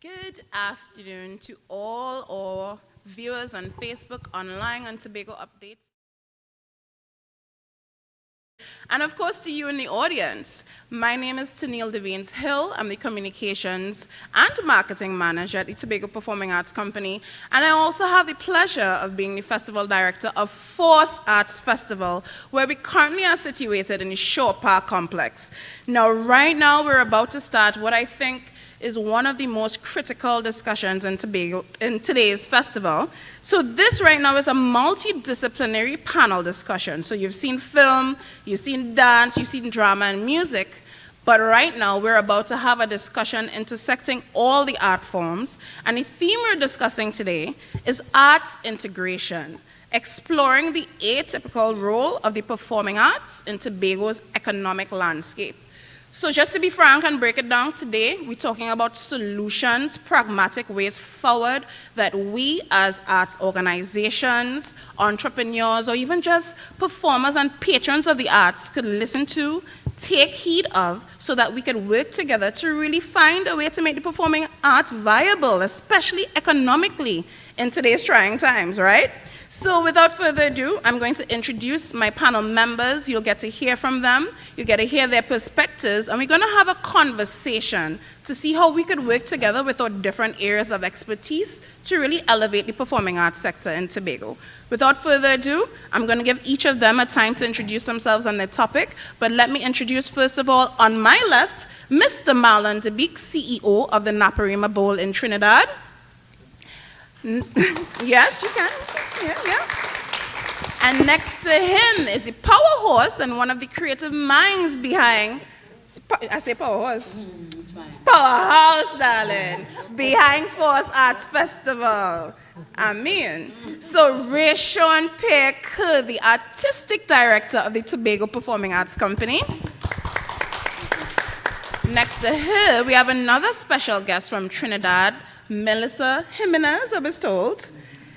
Good afternoon to all our viewers on Facebook, online, on Tobago Updates, and of course to you in the audience. My name is Tennille Devines Hill. I'm the Communications and Marketing Manager at the Tobago Performing Arts Company, and I also have the pleasure of being the Festival Director of FOURCE Arts Festival, where we currently are situated in the Shore Park Complex. Now, right now, we're about to start what I think is one of the most critical discussions in today's festival. So this right now is a multidisciplinary panel discussion. So you've seen film, you've seen dance, you've seen drama and music, but right now we're about to have a discussion intersecting all the art forms, and the theme we're discussing today is arts integration, exploring the atypical role of the performing arts in Tobago's economic landscape. So just to be frank and break it down today, we're talking about solutions, pragmatic ways forward that we as arts organizations, entrepreneurs, or even just performers and patrons of the arts could listen to, take heed of, so that we can work together to really find a way to make the performing arts viable, especially economically in today's trying times, right? So without further ado, I'm going to introduce my panel members. You'll get to hear from them, you get to hear their perspectives, and we're going to have a conversation to see how we could work together with our different areas of expertise to really elevate the performing arts sector in Tobago. Without further ado, I'm going to give each of them a time to introduce themselves on their topic, but let me introduce first of all, on my left, Mr. Marlon DeBeek, CEO of the Naparima Bowl in Trinidad. Yes, you can. Yeah. And next to him is the power horse and one of the creative minds behind, I say power horse? Powerhouse, darling. Behind FOURCE Arts Festival. So Ray Sean Peck, the artistic director of the Tobago Performing Arts Company. Next to her, we have another special guest from Trinidad, Melissa Jimenez, I was told.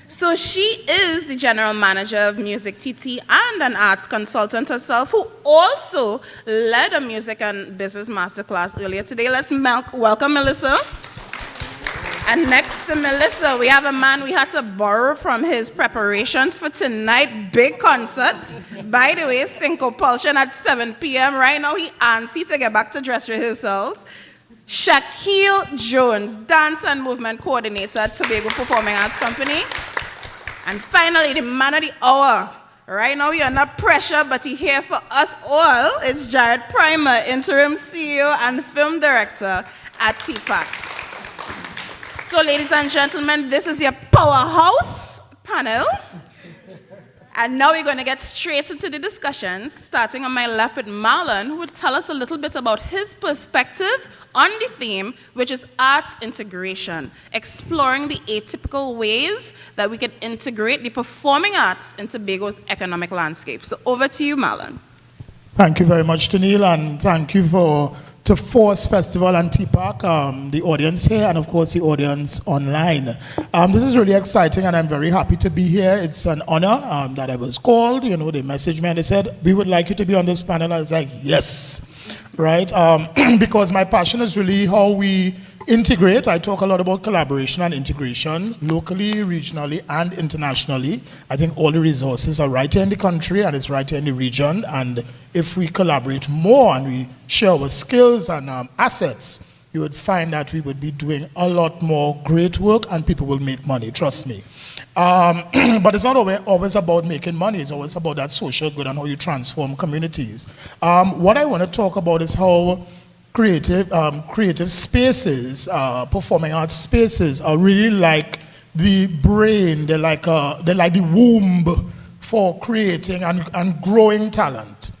So she is the general manager of Music TT and an arts consultant herself, who also led a music and business masterclass earlier today. Let's welcome Melissa. And next to Melissa, we have a man we had to borrow from his preparations for tonight's big concert. By the way, Syncopulsion at 7 p.m. Right now, he antsy to get back to dress rehearsals. Shaquille Jones, Dance and Movement Coordinator at Tobago Performing Arts Company. And finally, the man of the hour. Right now, you're under pressure, but he's here for us all. It's Jared Primer, Interim CEO and Film Director at TPAC. So, ladies and gentlemen, this is your powerhouse panel. And now we're going to get straight into the discussions, starting on my left with Marlon, who would tell us a little bit about his perspective on the theme, which is arts integration, exploring the atypical ways that we can integrate the performing arts in Tobago's economic landscape. So over to you, Marlon. Thank you very much, Tennille, and thank you to FOURCE Festival and TPAC, the audience here, and of course the audience online. This is really exciting, and I'm very happy to be here. It's an honor that I was called. You know, they messaged me and they said, we would like you to be on this panel. I was like, yes, right? Because my passion is really how we integrate. I talk a lot about collaboration and integration, locally, regionally, and internationally. I think all the resources are right here in the country, and it's right here in the region. And if we collaborate more and we share our skills and assets, you would find that we would be doing a lot more great work, and people will make money, trust me. But it's not always about making money. It's always about that social good and how you transform communities. What I want to talk about is how creative spaces, performing arts spaces are really like the brain, they're like the womb for creating and growing talent.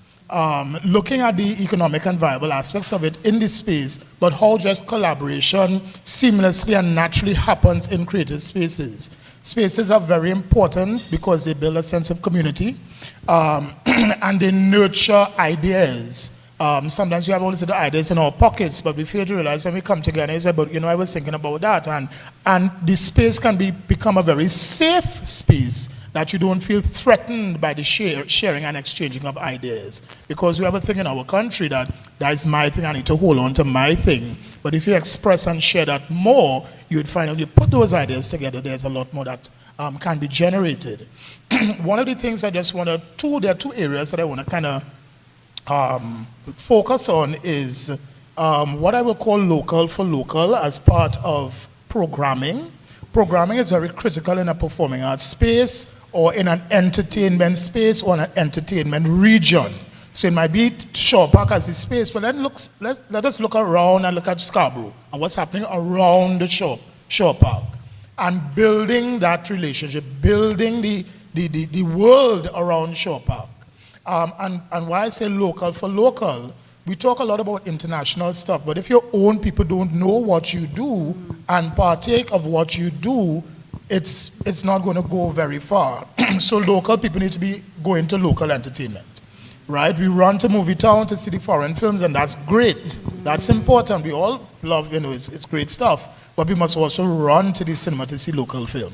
Looking at the economic and viable aspects of it in this space, but how just collaboration seamlessly and naturally happens in creative spaces. Spaces are very important because they build a sense of community and they nurture ideas. Sometimes we have all these ideas in our pockets, but we fail to realize when we come together and say, but you know, I was thinking about that. And this space can become a very safe space that you don't feel threatened by the sharing and exchanging of ideas. Because we have a thing in our country that is my thing, I need to hold on to my thing. But if you express and share that more, you would find if you put those ideas together, there's a lot more that can be generated. One of the things I just want to, there are two areas that I want to kind of focus on is what I will call local for local as part of programming. Programming is very critical in a performing arts space or in an entertainment space or an entertainment region. So it might be Shaw Park as the space, but then let us look around and look at Scarborough and what's happening around the Shaw Park and building that relationship, building the world around Shaw Park. And why I say local for local, we talk a lot about international stuff, but if your own people don't know what you do and partake of what you do, it's not going to go very far. So local people need to be going to local entertainment, right? We run to Movie Town to see the foreign films, and that's great. That's important. We all love, it's great stuff. But we must also run to the cinema to see local film,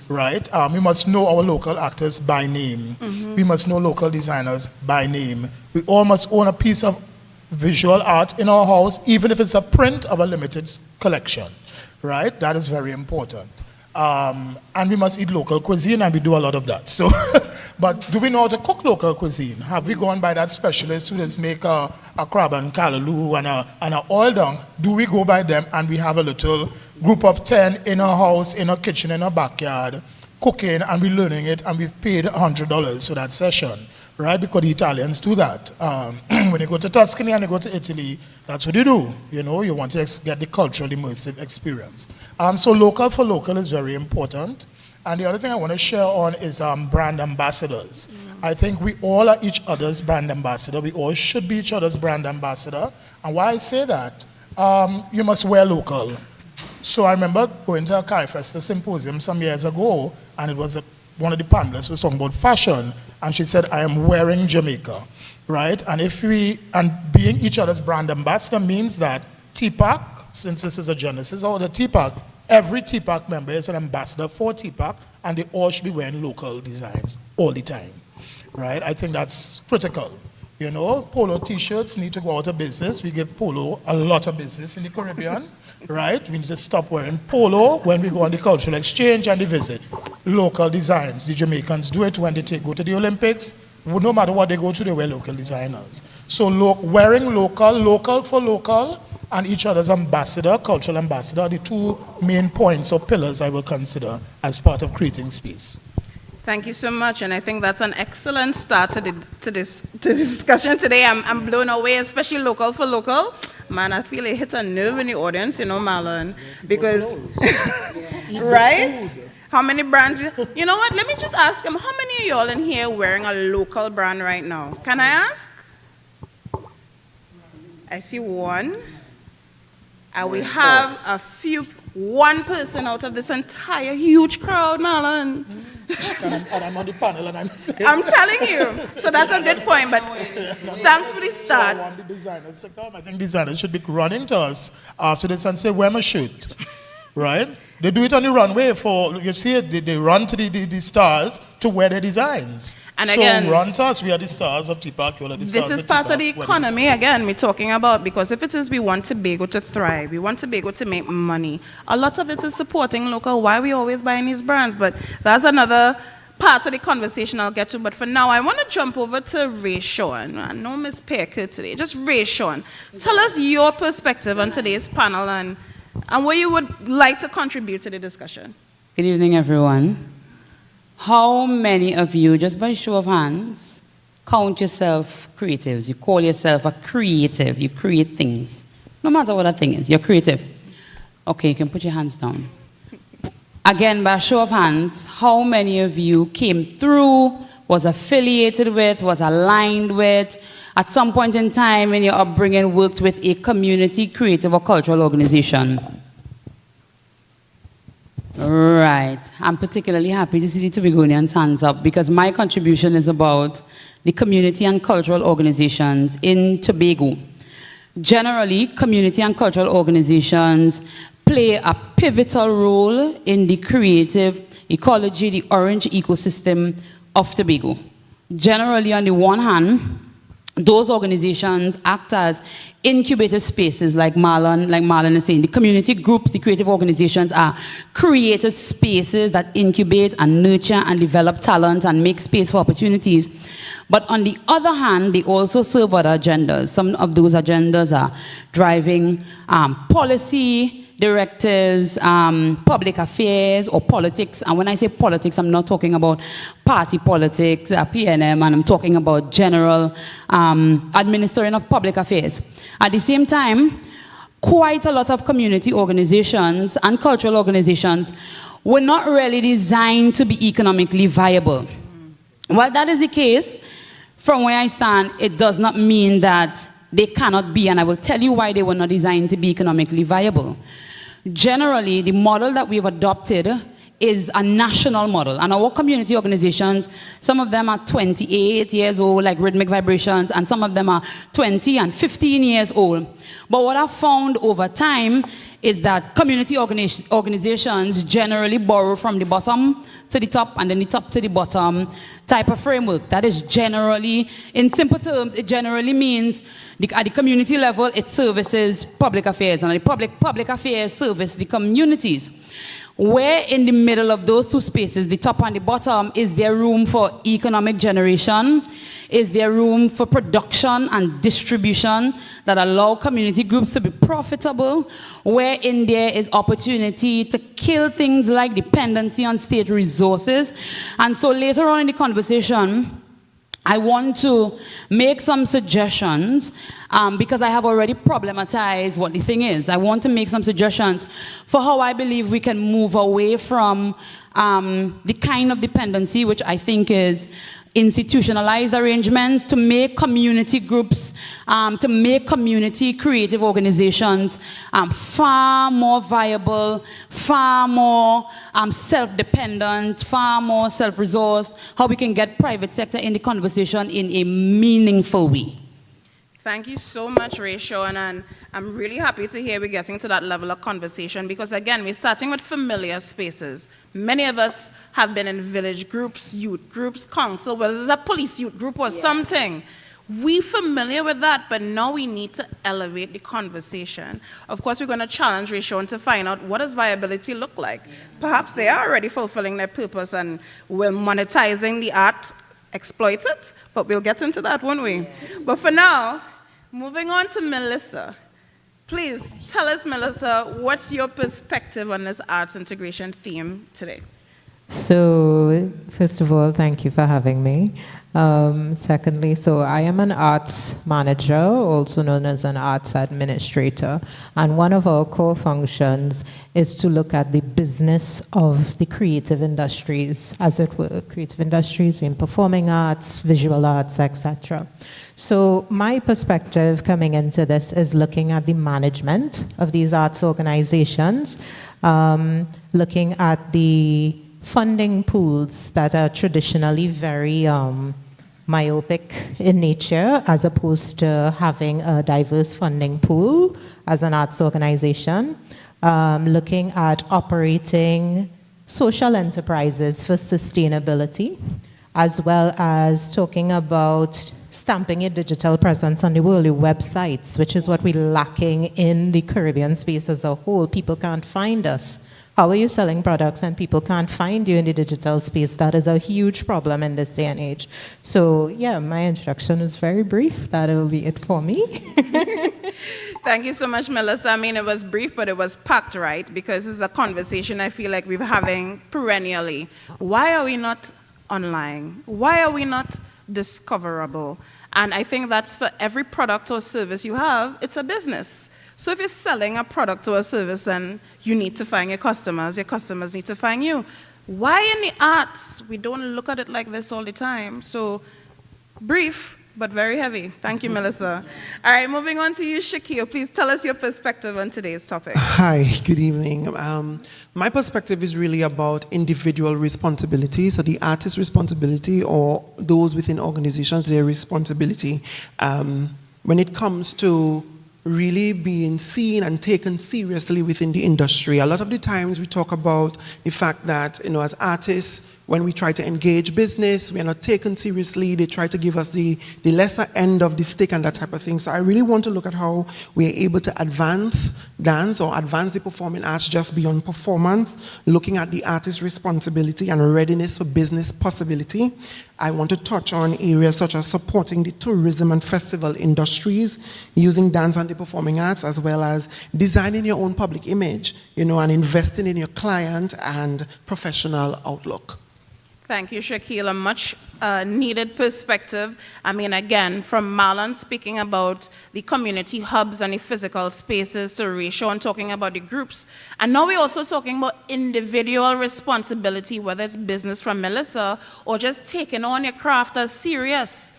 right? We must know our local actors by name. We must know local designers by name. We all must own a piece of visual art in our house, even if it's a print of a limited collection, right? That is very important. And we must eat local cuisine, and we do a lot of that. So, but do we know how to cook local cuisine? Have we gone by that specialist who does make a crab and callaloo and a oil dung? Do we go by them and we have a little group of 10 in our house, in our kitchen, in our backyard, cooking, and we're learning it, and we've paid $100 for that session, right? Because the Italians do that. When you go to Tuscany and you go to Italy, that's what you do. You know, you want to get the cultural immersive experience. So local for local is very important. And the other thing I want to share on is brand ambassadors. I think we all are each other's brand ambassador. We all should be each other's brand ambassador. And why I say that, you must wear local. So I remember going to a CARIFESTA symposium some years ago, and it was one of the panelists was talking about fashion, and she said, I am wearing Jamaica, right? And being each other's brand ambassador means that TPAC, since this is a genesis of the TPAC, every TPAC member is an ambassador for TPAC, and they all should be wearing local designs all the time, right? I think that's critical. You know, polo t-shirts need to go out of business. We give polo a lot of business in the Caribbean, right? We need to stop wearing polo when we go on the cultural exchange and the visit. Local designs. The Jamaicans do it when they go to the Olympics. No matter what they go to, they wear local designers. So wearing local for local, and each other's ambassador, cultural ambassador, are the two main points or pillars I will consider as part of creating space. Thank you so much, and I think that's an excellent start to this discussion today. I'm blown away, especially local for local. Man, I feel it hit a nerve in the audience, you know, Marlon, because, right? How many brands? You know what, let me just ask him, how many of y'all in here wearing a local brand right now? Can I ask? I see one. And we have one person out of this entire huge crowd, Marlon. And I'm on the panel and I'm saying. I'm telling you. So that's a good point, but thanks for the start. So I want the designers to come. I think designers should be running to us after this and say, wear my shirt, right? They do it on the runway you see it, they run to the stars to wear their designs. And so again, run to us, we are the stars of TPAC, you are the stars this is part of the economy, again, we're talking about, because if it is we want to be able to thrive, we want to be able to make money, a lot of it is supporting local. Why are we always buying these brands? But that's another part of the conversation I'll get to. But for now, I want to jump over to Ray Sean. I know Ms. Parker today, just Ray Sean. Tell us your perspective on today's panel and what you would like to contribute to the discussion. Good evening, everyone. How many of you, just by show of hands, count yourself creatives? You call yourself a creative. You create things. No matter what that thing is, you're creative. Okay, you can put your hands down. Again, by show of hands, how many of you came through, was affiliated with, was aligned with, at some point in time in your upbringing, worked with a community, creative, or cultural organization? Right. I'm particularly happy to see the Tobagonians' hands up because my contribution is about the community and cultural organizations in Tobago. Generally, community and cultural organizations play a pivotal role in the creative ecology, the orange ecosystem of Tobago. Generally, on the one hand, those organizations act as incubative spaces, like Marlon is saying. The community groups, the creative organizations are creative spaces that incubate and nurture and develop talent and make space for opportunities. But on the other hand, they also serve other agendas. Some of those agendas are driving policy, directives, public affairs, or politics. And when I say politics, I'm not talking about party politics, PNM, and I'm talking about general administering of public affairs. At the same time, quite a lot of community organizations and cultural organizations were not really designed to be economically viable. While that is the case, from where I stand, it does not mean that they cannot be, and I will tell you why they were not designed to be economically viable. Generally, the model that we've adopted is a national model, and our community organizations, some of them are 28 years old, like Rhythmic Vibrations, and some of them are 20 and 15 years old. But what I've found over time is that community organizations generally borrow from the bottom to the top and then the top to the bottom type of framework. That is generally, in simple terms, it generally means at the community level, it services public affairs, and the public affairs service the communities. Where in the middle of those two spaces, the top and the bottom, is there room for economic generation? Is there room for production and distribution that allow community groups to be profitable? Where in there is opportunity to kill things like dependency on state resources? And so later on in the conversation, I want to make some suggestions because I have already problematized what the thing is. I want to make some suggestions for how I believe we can move away from the kind of dependency which I think is institutionalized arrangements, to make community groups, to make community creative organizations far more viable, far more self-dependent, far more self-resourced, how we can get private sector in the conversation in a meaningful way. Thank you so much, Rachel, and I'm really happy to hear we're getting to that level of conversation because, again, we're starting with familiar spaces. Many of us have been in village groups, youth groups, council, whether it's a police youth group or something. We're familiar with that, but now we need to elevate the conversation. Of course, we're going to challenge Rachel to find out what does viability look like. Perhaps they are already fulfilling their purpose and will monetizing the art exploit it, but we'll get into that, won't we? But for now, moving on to Melissa. Please tell us, Melissa, what's your perspective on this arts integration theme today? So, first of all, thank you for having me. Secondly, so I am an arts manager, also known as an arts administrator, and one of our core functions is to look at the business of the creative industries, as it were, creative industries in performing arts, visual arts, etc. So my perspective coming into this is looking at the management of these arts organizations, looking at the funding pools that are traditionally very myopic in nature, as opposed to having a diverse funding pool as an arts organization, looking at operating social enterprises for sustainability, as well as talking about stamping a digital presence on the world, websites, which is what we're lacking in the Caribbean space as a whole. People can't find us. How are you selling products and people can't find you in the digital space? That is a huge problem in this day and age. So yeah, my introduction is very brief. That will be it for me. Thank you so much, Melissa. I mean, it was brief, but it was packed, right? Because it's a conversation I feel like we're having perennially. Why are we not online? Why are we not discoverable? And I think that's for every product or service you have, it's a business. So if you're selling a product or a service and you need to find your customers need to find you. Why in the arts, we don't look at it like this all the time? So brief, but very heavy. Thank you, Melissa. All right, moving on to you, Shakil. Please tell us your perspective on today's topic. Hi, good evening. My perspective is really about individual responsibility, so the artist's responsibility or those within organizations, their responsibility when it comes to really being seen and taken seriously within the industry. A lot of the times we talk about the fact that, as artists, when we try to engage business, we are not taken seriously. They try to give us the lesser end of the stick and that type of thing. So I really want to look at how we are able to advance dance or advance the performing arts just beyond performance, looking at the artist's responsibility and readiness for business possibility. I want to touch on areas such as supporting the tourism and festival industries, using dance and the performing arts, as well as designing your own public image, and investing in your client and professional outlook. Thank you, Shaquille. A much needed perspective. I mean, again, from Marlon speaking about the community hubs and the physical spaces to Ratio and talking about the groups. And now we're also talking about individual responsibility, whether it's business from Melissa or just taking on your craft as serious.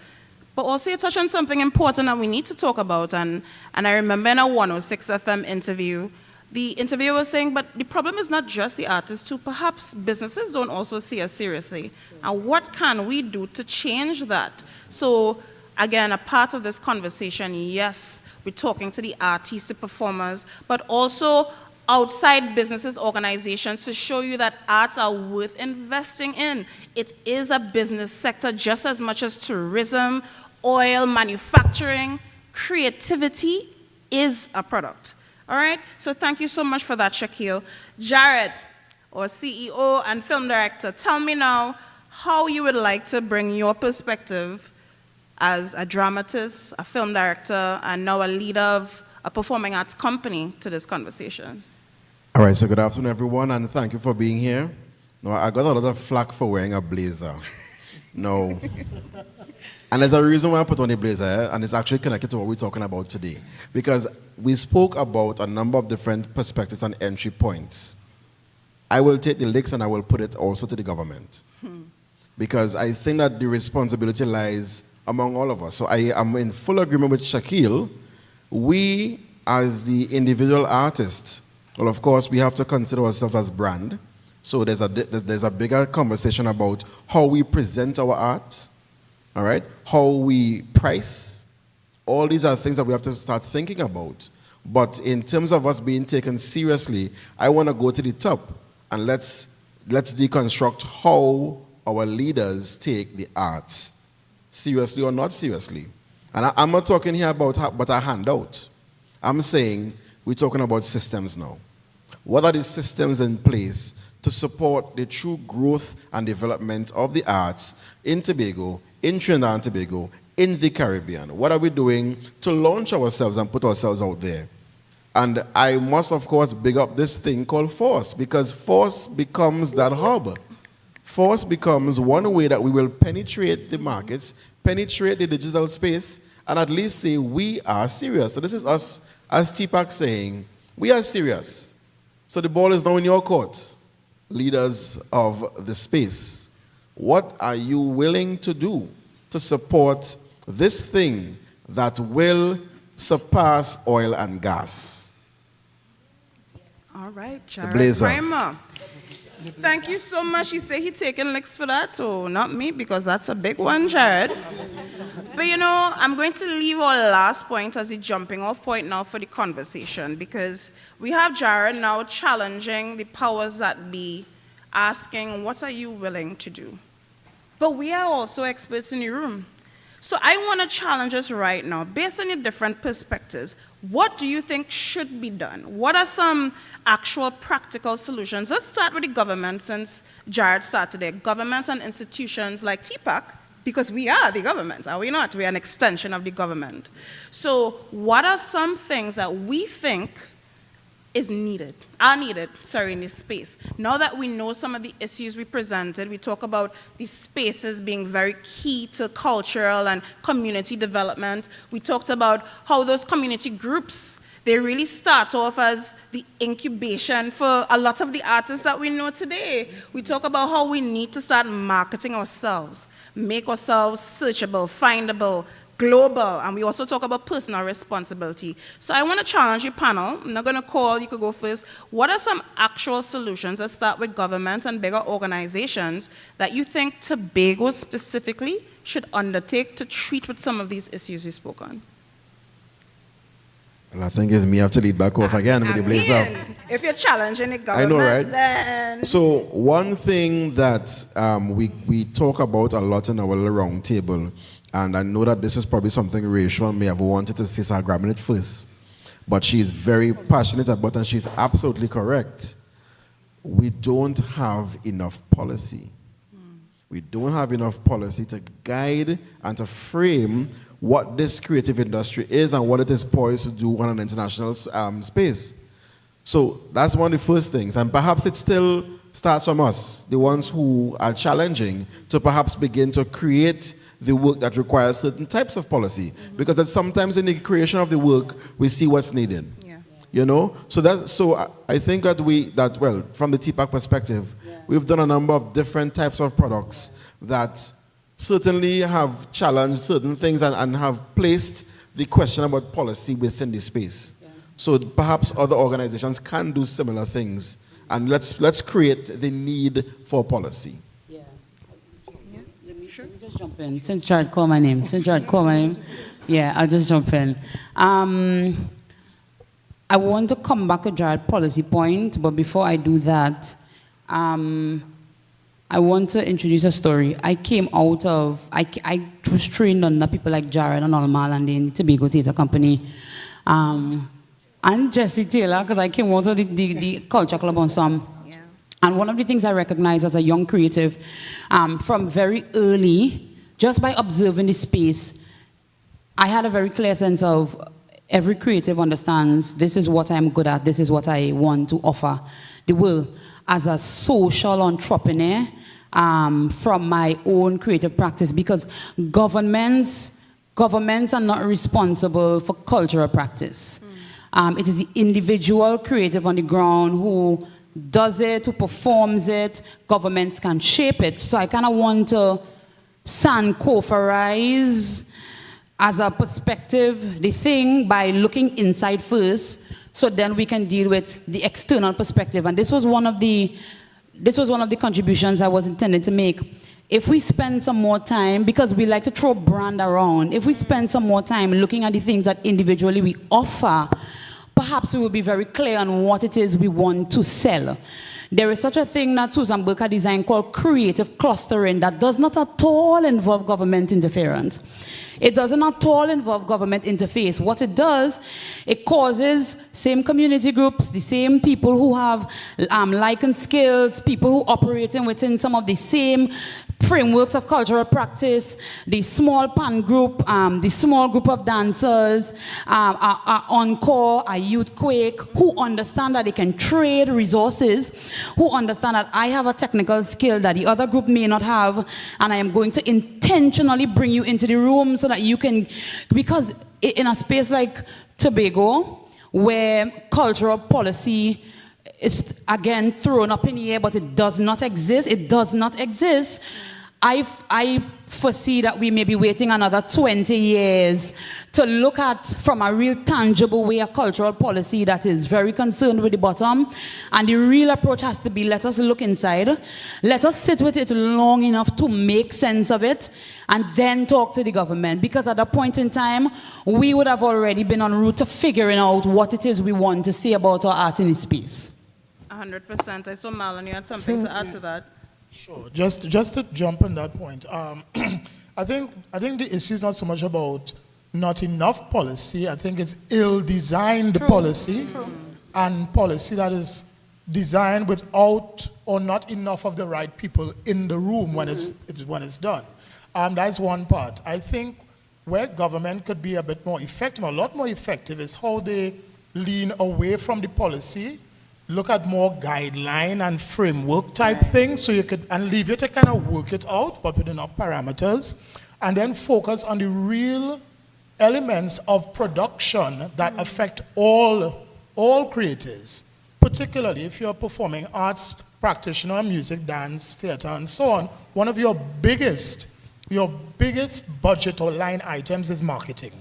But also you touch on something important that we need to talk about. And I remember in a 106 FM interview, the interviewer was saying, but the problem is not just the artists too. Perhaps businesses don't also see us seriously. And what can we do to change that? So again, a part of this conversation, yes, we're talking to the artists, the performers, but also outside businesses, organizations to show you that arts are worth investing in. It is a business sector just as much as tourism, oil, manufacturing. Creativity is a product. All right, so thank you so much for that, Shaquille. Jared, or CEO and film director, tell me now how you would like to bring your perspective as a dramatist, a film director, and now a leader of a performing arts company to this conversation. All right, so good afternoon, everyone, and thank you for being here. No, I got a lot of flack for wearing a blazer. No. And there's a reason why I put on a blazer, and it's actually connected to what we're talking about today. Because we spoke about a number of different perspectives and entry points. I will take the licks and I will put it also to the government. Because I think that the responsibility lies among all of us. So I am in full agreement with Shaquille. We, as the individual artists, well, of course, we have to consider ourselves as brand. So there's a bigger conversation about how we present our art, all right? How we price. All these are things that we have to start thinking about. But in terms of us being taken seriously, I want to go to the top and let's deconstruct how our leaders take the arts seriously or not seriously. And I'm not talking here about a handout. I'm saying we're talking about systems now. What are the systems in place to support the true growth and development of the arts in Tobago, in Trinidad and Tobago, in the Caribbean? What are we doing to launch ourselves and put ourselves out there? And I must, of course, big up this thing called FOURCE, because FOURCE becomes that hub. FOURCE becomes one way that we will penetrate the markets, penetrate the digital space, and at least say we are serious. So this is us, as TPAC, saying we are serious. So the ball is now in your court, leaders of the space. What are you willing to do to support this thing that will surpass oil and gas? All right, Jared blazer. Primer. Thank you so much. He said he's taking licks for that, so not me, because that's a big one, Jared. But I'm going to leave our last point as a jumping off point now for the conversation, because we have Jared now challenging the powers that be, asking, what are you willing to do? But we are also experts in the room. So I want to challenge us right now, based on your different perspectives. What do you think should be done? What are some actual practical solutions? Let's start with the government, since Jared started there. Government and institutions like TPAC, because we are the government, are we not? We are an extension of the government. So what are some things that we think are needed in this space? Now that we know some of the issues we presented, we talk about these spaces being very key to cultural and community development. We talked about how those community groups, they really start off as the incubation for a lot of the artists that we know today. We talk about how we need to start marketing ourselves, make ourselves searchable, findable, global, and we also talk about personal responsibility. So I want to challenge your panel. I'm not going to call, you could go first. What are some actual solutions, let's start with government and bigger organizations, that you think Tobago specifically should undertake to treat with some of these issues we spoke on? Well, I think it's me have to lead back off again with the blazer. If you're challenging the I government, know, right? then... So one thing that we talk about a lot in our little round table, and I know that this is probably something Rachel may have wanted to say, so I'm grabbing it first, but she's very passionate about it, and she's absolutely correct. We don't have enough policy. We don't have enough policy to guide and to frame what this creative industry is and what it is poised to do on an international space. So that's one of the first things. And perhaps it still starts from us, the ones who are challenging, to perhaps begin to create the work that requires certain types of policy. Because sometimes in the creation of the work, we see what's needed. Yeah. You know? So I think that well, from the TPAC perspective, we've done a number of different types of products that certainly have challenged certain things and have placed the question about policy within the space. Yeah. So perhaps other organizations can do similar things, and let's create the need for policy. Yeah. Let me just jump in. Since Jared called my name. Yeah, I'll just jump in. I want to come back to Jared's policy point, but before I do that, I want to introduce a story. I came out of, I was trained under people like Jared and Almal and the Tobago Theatre Company, and Jesse Taylor, because I came out of the Culture Club on some. Yeah. And one of the things I recognized as a young creative, from very early, just by observing the space, I had a very clear sense of every creative understands this is what I'm good at, this is what I want to offer the world. As a social entrepreneur, from my own creative practice, because governments are not responsible for cultural practice. It is the individual creative on the ground who does it, who performs it. Governments can shape it. So I kind of want to sankopharize as a perspective the thing by looking inside first, so then we can deal with the external perspective. And this was one of the contributions I was intended to make. If we spend some more time, because we like to throw brand around, if we spend some more time looking at the things that individually we offer, perhaps we will be very clear on what it is we want to sell. There is such a thing that Susan Burke designed called creative clustering that does not at all involve government interference. It doesn't at all involve government interface. What it does, it causes same community groups, the same people who have likened skills, people who operate within some of the same frameworks of cultural practice, the small pan group, the small group of dancers, our encore, our youth quake, who understand that they can trade resources, who understand that I have a technical skill that the other group may not have, and I am going to intentionally bring you into the room so that you can, because in a space like Tobago, where cultural policy is again thrown up in the air, but it does not exist. I foresee that we may be waiting another 20 years to look at, from a real tangible way, a cultural policy that is very concerned with the bottom. And the real approach has to be, let us look inside. Let us sit with it long enough to make sense of it, and then talk to the government. Because at that point in time, we would have already been en route to figuring out what it is we want to say about our art in this space. 100%. I saw Marlon, you had something to add to that. Sure. Just to jump on that point, I think the issue is not so much about not enough policy. I think it's ill-designed policy, and policy that is designed without or not enough of the right people in the room when it's done. That's one part. I think where government could be a bit more effective, a lot more effective, is how they lean away from the policy, look at more guideline and framework type things, so you could, and leave it to kind of work it out, but with enough parameters, and then focus on the real elements of production that affect all creators, particularly if you're a performing arts practitioner, music, dance, theater, and so on. One of your biggest budget or line items is marketing.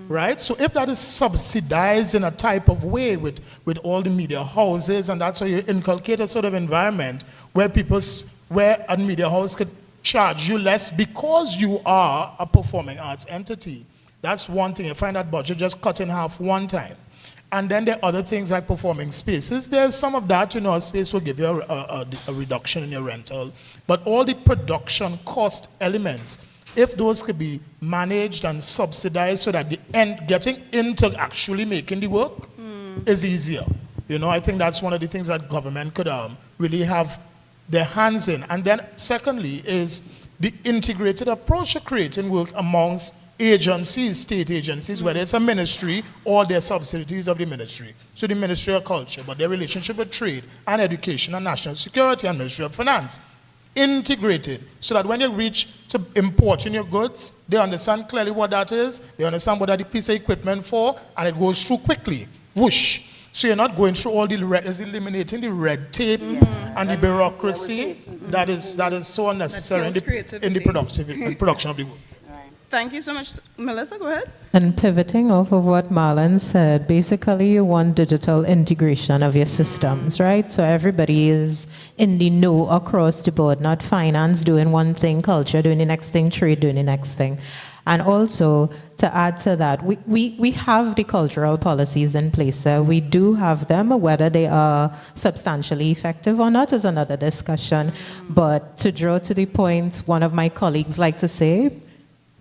Right? So if that is subsidized in a type of way with all the media houses, and that's how you inculcate a sort of environment where a media house could charge you less because you are a performing arts entity. That's one thing. You find that budget just cut in half one time. And then there are other things like performing spaces. There's some of that, a space will give you a reduction in your rental. But all the production cost elements, if those could be managed and subsidized so that the end, getting into actually making the work is easier. I think that's one of the things that government could really have their hands in. And then secondly is the integrated approach to creating work amongst agencies, state agencies, whether it's a ministry or their subsidiaries of the ministry. So the Ministry of Culture, but their relationship with trade and education and national security and Ministry of Finance. Integrated, so that when you reach to importing your goods, they understand clearly what that is, they understand what that the piece of equipment for, and it goes through quickly. Whoosh. So you're not going through all the eliminating the red tape and the bureaucracy that is so unnecessary in the production of the work. Thank you so much. Melissa, go ahead. And pivoting off of what Marlon said, basically you want digital integration of your systems, right? So everybody is in the know across the board, not finance doing one thing, culture doing the next thing, trade doing the next thing. And also, to add to that, we have the cultural policies in place. We do have them. Whether they are substantially effective or not is another discussion. But to draw to the point, one of my colleagues like to say,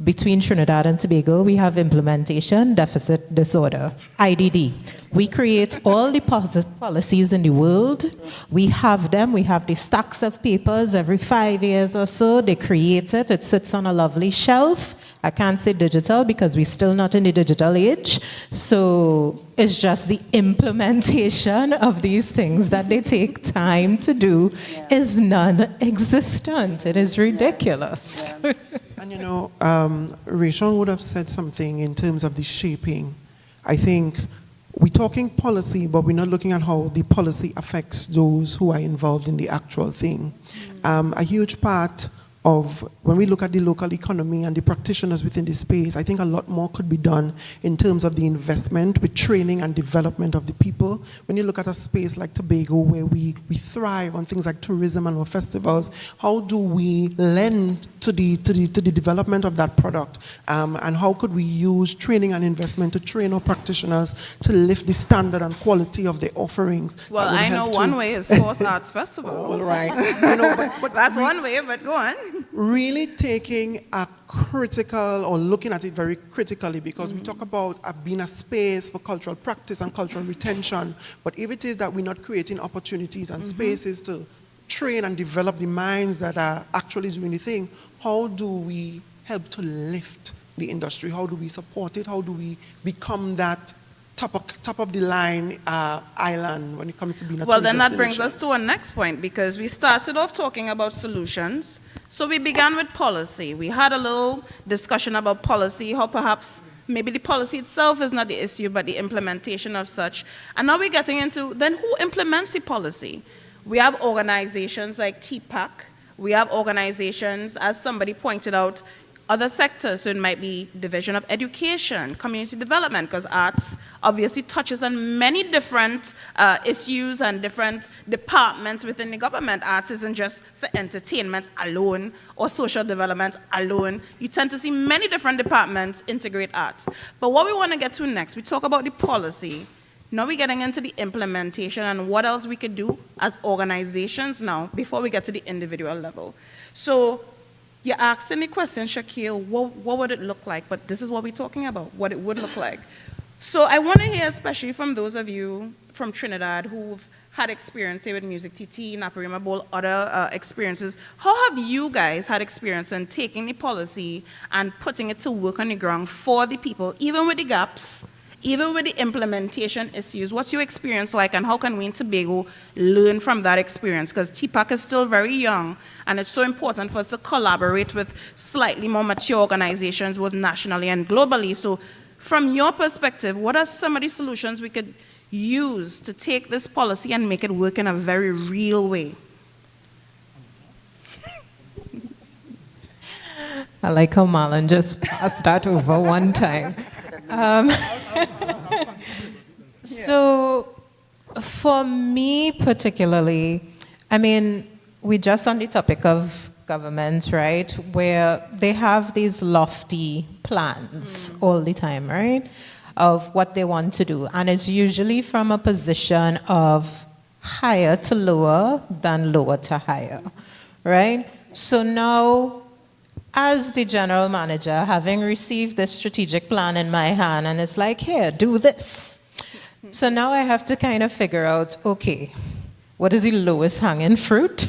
between Trinidad and Tobago, we have implementation deficit disorder, IDD. We create all the policies in the world. We have them. We have the stacks of papers every 5 years or so. They create it. It sits on a lovely shelf. I can't say digital because we're still not in the digital age. So it's just the implementation of these things that they take time to do is non-existent. It is ridiculous. And Rachel would have said something in terms of the shaping. I think we're talking policy, but we're not looking at how the policy affects those who are involved in the actual thing. A huge part of when we look at the local economy and the practitioners within the space, I think a lot more could be done in terms of the investment with training and development of the people. When you look at a space like Tobago where we thrive on things like tourism and our festivals, how do we lend to the development of that product? And how could we use training and investment to train our practitioners to lift the standard and quality of their offerings? Well, I know one way is FOURCE Arts Festival. All right. But that's one way, but go on. Really taking a critical or looking at it very critically, because we talk about being a space for cultural practice and cultural retention, but if it is that we're not creating opportunities and spaces to train and develop the minds that are actually doing the thing, how do we help to lift the industry? How do we support it? How do we become that top of the line island when it comes to being a Well, then that brings us to our next point, because we started off talking about solutions. So we began with policy. We had a little discussion about policy, how perhaps maybe the policy itself is not the issue, but the implementation of such. And now we're getting into, then who implements the policy? We have organizations like TPAC. We have organizations, as somebody pointed out, other sectors. So it might be division of education, community development, because arts obviously touches on many different issues and different departments within the government. Arts isn't just for entertainment alone or social development alone. You tend to see many different departments integrate arts. But what we want to get to next, we talk about the policy. Now we're getting into the implementation and what else we could do as organizations now before we get to the individual level. So you asked any question, Shaquille, what would it look like? But this is what we're talking about, what it would look like. So I want to hear, especially from those of you from Trinidad who've had experience, say with Music TT, Naparima Bowl, other experiences, how have you guys had experience in taking the policy and putting it to work on the ground for the people, even with the gaps, even with the implementation issues? What's your experience like, and how can we in Tobago learn from that experience? Because TPAC is still very young, and it's so important for us to collaborate with slightly more mature organizations, both nationally and globally. So from your perspective, what are some of the solutions we could use to take this policy and make it work in a very real way? I like how Marlon just passed that over one time. So for me particularly, I mean, we're just on the topic of government, right, where they have these lofty plans all the time, right? of what they want to do. And it's usually from a position of higher to lower than lower to higher, right? So now, as the general manager, having received this strategic plan in my hand, and it's like, here, do this. So now I have to kind of figure out, okay, what is the lowest hanging fruit?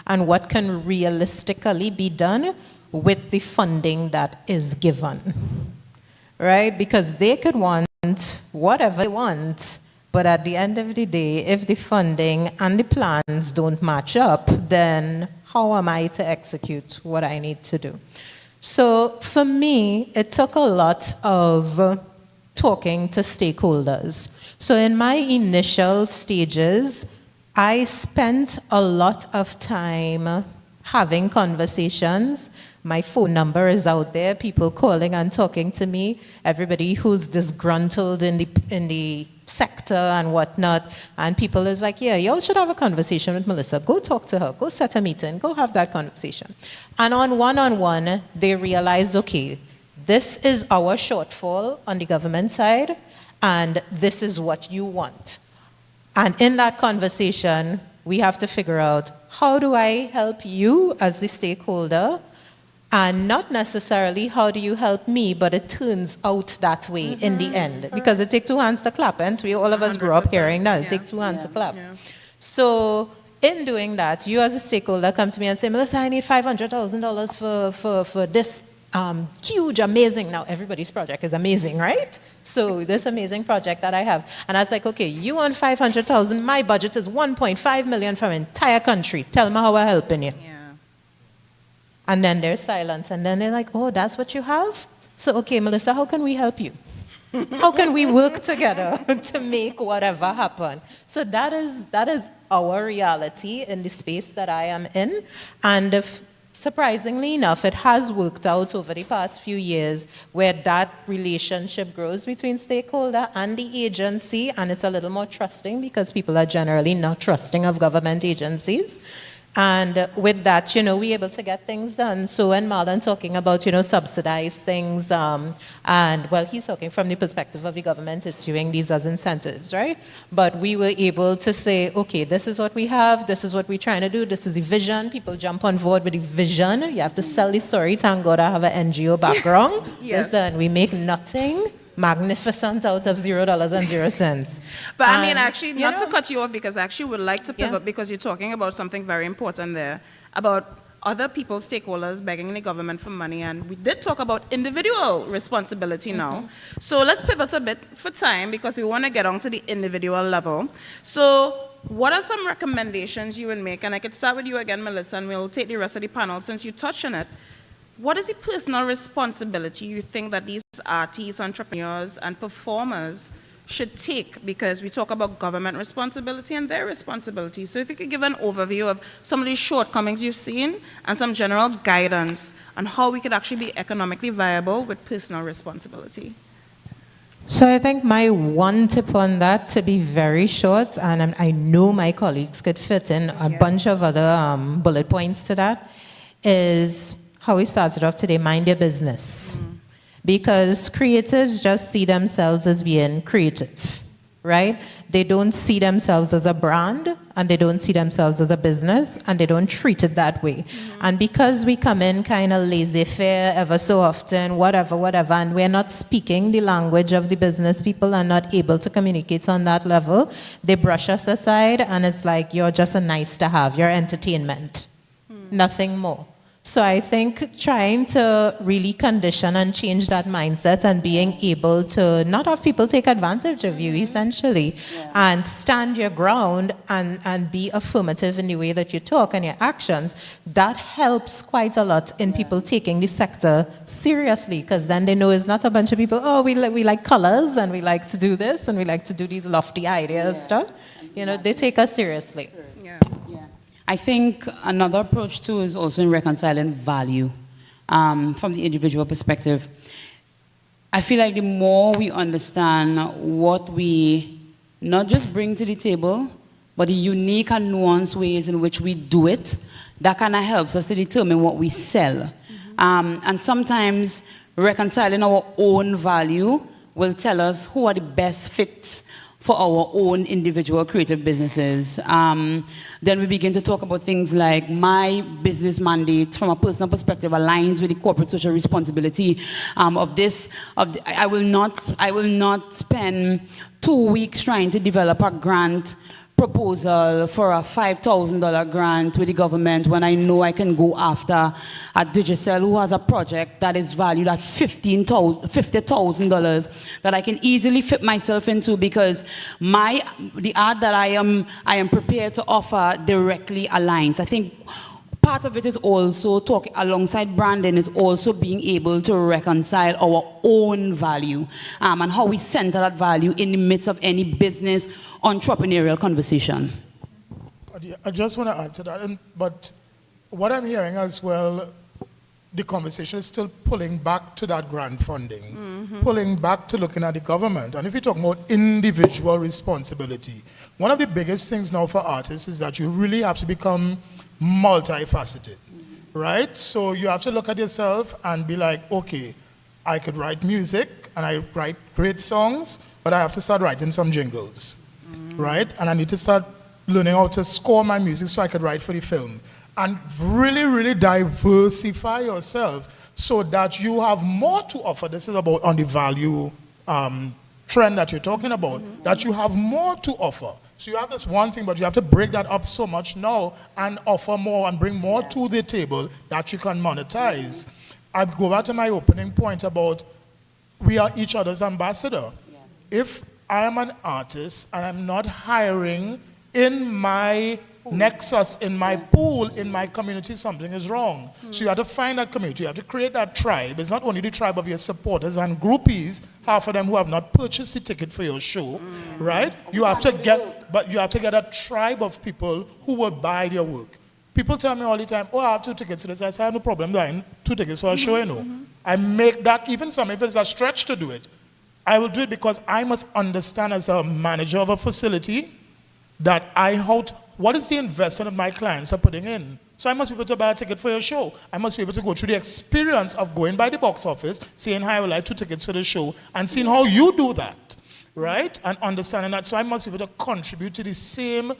And what can realistically be done with the funding that is given, right? Because they could want whatever they want, but at the end of the day, if the funding and the plans don't match up, then how am I to execute what I need to do? So for me, it took a lot of talking to stakeholders. So in my initial stages, I spent a lot of time having conversations. My phone number is out there, people calling and talking to me, everybody who's disgruntled in the sector and whatnot, and people is like, yeah, y'all should have a conversation with Melissa. Go talk to her, go set a meeting, go have that conversation. And on one-on-one, they realized, okay, this is our shortfall on the government side, and this is what you want. And in that conversation, we have to figure out, how do I help you as the stakeholder? And not necessarily how do you help me, but it turns out that way in the end. Because it takes two hands to clap, and all of us grew up hearing that. It takes two hands to clap. Yeah. So in doing that, you as a stakeholder come to me and say, Melissa, I need $500,000 for this huge, amazing, now everybody's project is amazing, right? So this amazing project that I have. And I was like, okay, you want 500,000, my budget is 1.5 million for an entire country. Tell me how I'm helping you. Yeah. And then there's silence, and then they're like, oh, that's what you have? So, okay, Melissa, how can we help you? How can we work together to make whatever happen? So that is our reality in the space that I am in. And if, surprisingly enough, it has worked out over the past few years where that relationship grows between stakeholder and the agency, and it's a little more trusting because people are generally not trusting of government agencies. And with that, we're able to get things done. So when Marlon talking about, subsidized things, and well, he's talking from the perspective of the government issuing these as incentives, right? But we were able to say, okay, this is what we have, this is what we're trying to do, this is the vision. People jump on board with the vision. You have to sell the story. Thank God I have an NGO background. Yes. Listen, we make nothing magnificent out of $0.00. But I mean, actually, not to cut you off, because I actually would like to pivot, because you're talking about something very important there, about other people, stakeholders, begging the government for money, and we did talk about individual responsibility now. So let's pivot a bit for time, because we want to get on to the individual level. So what are some recommendations you would make? And I could start with you again, Melissa, and we'll take the rest of the panel since you touched on it. What is the personal responsibility you think that these artists, entrepreneurs, and performers should take? Because we talk about government responsibility and their responsibility. So if you could give an overview of some of these shortcomings you've seen and some general guidance on how we could actually be economically viable with personal responsibility. So I think my one tip on that, to be very short, and I know my colleagues could fit in a bunch of other bullet points to that, is how we started off today, mind your business. Because creatives just see themselves as being creative, right? They don't see themselves as a brand, and they don't see themselves as a business, and they don't treat it that way. And because we come in kind of laissez-faire ever so often, whatever, and we're not speaking the language of the business people and not able to communicate on that level, they brush us aside, and it's like, you're just a nice to have, you're entertainment, nothing more. So I think trying to really condition and change that mindset and being able to not have people take advantage of you, essentially, and stand your ground and be affirmative in the way that you talk and your actions, that helps quite a lot in people taking the sector seriously, because then they know it's not a bunch of people, oh, we like colors and we like to do this and we like to do these lofty ideas stuff. They take us seriously. I think another approach too is also in reconciling value from the individual perspective. I feel like the more we understand what we not just bring to the table, but the unique and nuanced ways in which we do it, that kind of helps us to determine what we sell. And sometimes reconciling our own value will tell us who are the best fits for our own individual creative businesses. Then we begin to talk about things like my business mandate from a personal perspective aligns with the corporate social responsibility of this. I will not spend 2 weeks trying to develop a grant proposal for a $5,000 grant with the government when I know I can go after a Digicel who has a project that is valued at $50,000 that I can easily fit myself into because the art that I am prepared to offer directly aligns. I think part of it is also talking alongside branding is also being able to reconcile our own value and how we center that value in the midst of any business entrepreneurial conversation. I just want to add to that, but what I'm hearing as well, the conversation is still pulling back to that grant funding, pulling back to looking at the government. And if you're talking about individual responsibility, one of the biggest things now for artists is that you really have to become multifaceted, right? So you have to look at yourself and be like, okay, I could write music and I write great songs, but I have to start writing some jingles, right? And I need to start learning how to score my music so I could write for the film. And really, really diversify yourself so that you have more to offer. This is about on the value trend that you're talking about, that you have more to offer. So you have this one thing, but you have to break that up so much now and offer more and bring more to the table that you can monetize. I go back to my opening point about we are each other's ambassador. If I am an artist and I'm not hiring in my nexus, in my pool, in my community, something is wrong. So you have to find that community, you have to create that tribe. It's not only the tribe of your supporters and groupies, half of them who have not purchased the ticket for your show, right? You have to get a tribe of people who will buy your work. People tell me all the time, oh, I have 2 tickets to this. I say, I have no problem buying 2 tickets for a show, you know. I make that, even some, if it's a stretch to do it, I will do it because I must understand as a manager of a facility that what is the investment that my clients are putting in? So I must be able to buy a ticket for your show. I must be able to go through the experience of going by the box office, saying, hi, I would like 2 tickets for the show, and seeing how you do that, right? And understanding that. So I must be able to contribute to the same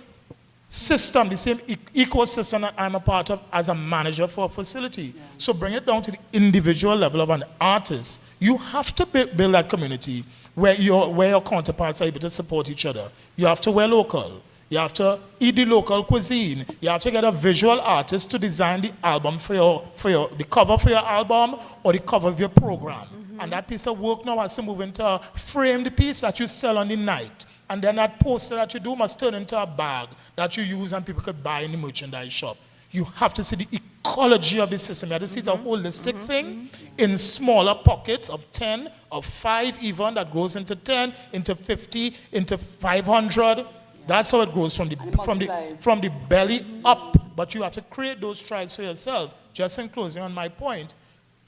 system, the same ecosystem that I'm a part of as a manager for a facility. So bring it down to the individual level of an artist. You have to build that community where your counterparts are able to support each other. You have to wear local. You have to eat the local cuisine. You have to get a visual artist to design the album the cover for your album or the cover of your program. And that piece of work now has to move into a framed piece that you sell on the night. And then that poster that you do must turn into a bag that you use and people could buy in the merchandise shop. You have to see the ecology of the system. You have to see it's a holistic thing in smaller pockets of 10, of 5 even, that grows into 10, into 50, into 500. That's how it goes from the belly up. But you have to create those tribes for yourself. Just in closing on my point,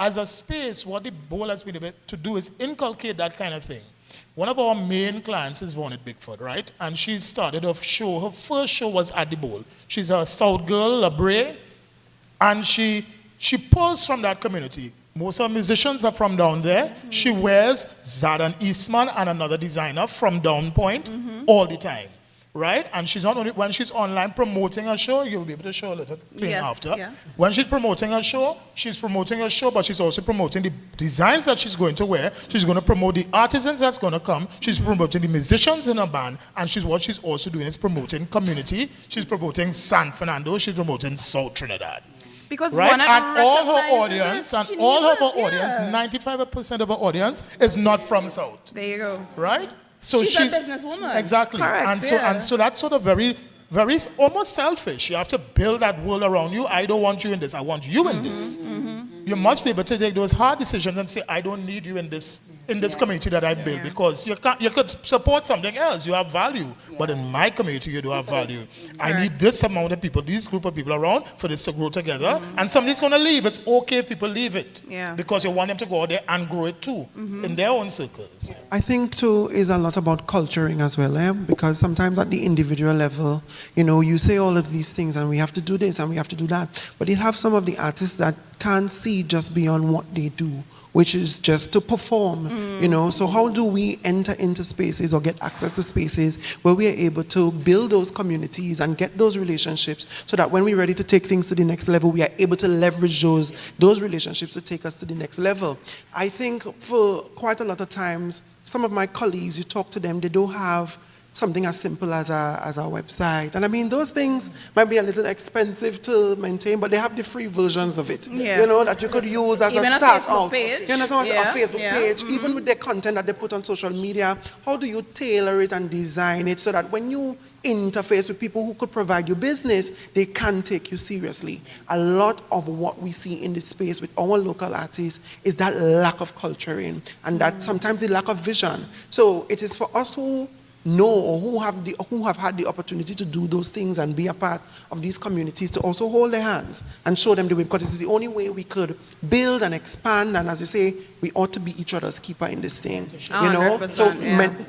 as a space, what the bowl has been able to do is inculcate that kind of thing. One of our main clients is Vonnet Bigford, right? And she started her show. Her first show was at the bowl. She's a South girl, a Bray, and she pulls from that community. Most of the musicians are from down there. She wears Zadan Eastman and another designer from Down Point all the time. Right? And she's not only, when she's online promoting her show, you'll be able to show a little thing after. Yeah. When she's promoting her show, but she's also promoting the designs that she's going to wear. She's going to promote the artisans that's going to come. She's promoting the musicians in her band. And what she's also doing is promoting community. She's promoting San Fernando. She's promoting South Trinidad. Because right? and all her audience, 95% of her audience is not from South. There you go. Right? So she's a businesswoman. Exactly. Correct, and so that's sort of very, very almost selfish. You have to build that world around you. I don't want you in this. I want you in this. You must be able to take those hard decisions and say, I don't need you in this community that I build because you could support something else. You have value. But in my community, you do have value. I need this amount of people, this group of people around for this to grow together. And somebody's going to leave. It's okay if people leave it. Because you want them to go out there and grow it too in their own circles. I think too is a lot about culturing as well, because sometimes at the individual level, you say all of these things and we have to do this and we have to do that. But you have some of the artists that can't see just beyond what they do which is just to perform, you know. So how do we enter into spaces or get access to spaces where we are able to build those communities and get those relationships so that when we're ready to take things to the next level, we are able to leverage those relationships to take us to the next level. I think for quite a lot of times, some of my colleagues, you talk to them, they don't have something as simple as a website. And I mean, those things might be a little expensive to maintain, but they have the free versions of it, you know, that you could use as even a start out. page. You understand? A Facebook page, even with the content that they put on social media, how do you tailor it and design it so that when you interface with people who could provide you business, they can take you seriously? A lot of what we see in this space with our local artists is that lack of culturing and that sometimes the lack of vision. So it is for us who know or who have had the opportunity to do those things and be a part of these communities to also hold their hands and show them the way, because it's the only way we could build and expand. And as you say, we ought to be each other's keeper in this thing, you know. So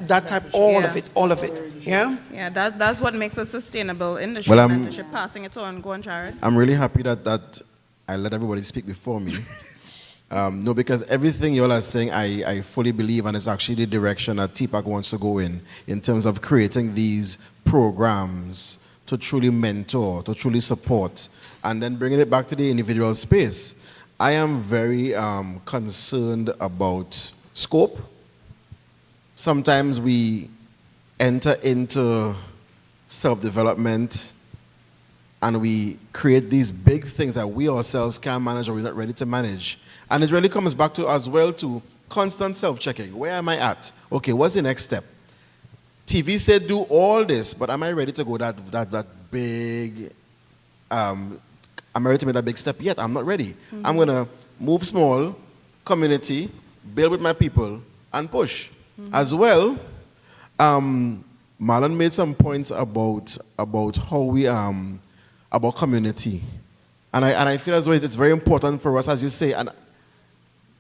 that type, all of it, yeah. Yeah, that's what makes us sustainable industry. Well, mentorship. Passing it on, go on, Jared. I'm really happy that I let everybody speak before me. No, because everything you all are saying, I fully believe, and it's actually the direction that TPAC wants to go in terms of creating these programs to truly mentor, to truly support, and then bringing it back to the individual space. I am very concerned about scope. Sometimes we enter into self-development and we create these big things that we ourselves can't manage or we're not ready to manage. And it really comes back to as well to constant self-checking. Where am I at? Okay, what's the next step? TV said do all this, but am I ready to go that big, am I ready to make that big step yet? I'm not ready. I'm going to move small, community, build with my people, and push. As well, Marlon made some points about how we, about community. And I feel as though it's very important for us, as you say, and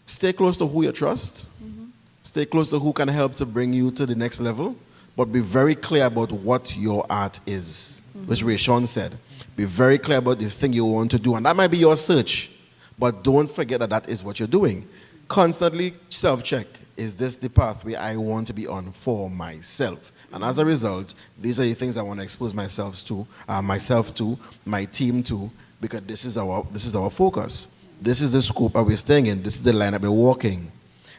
stay close to who you trust, stay close to who can help to bring you to the next level, but be very clear about what your art is, which Rayshawn said. Be very clear about the thing you want to do, and that might be your search, but don't forget that that is what you're doing. Constantly self-check, is this the pathway I want to be on for myself? And as a result, these are the things I want to expose myself to, my team to, because this is our focus. This is the scope that we're staying in. This is the line that we're walking.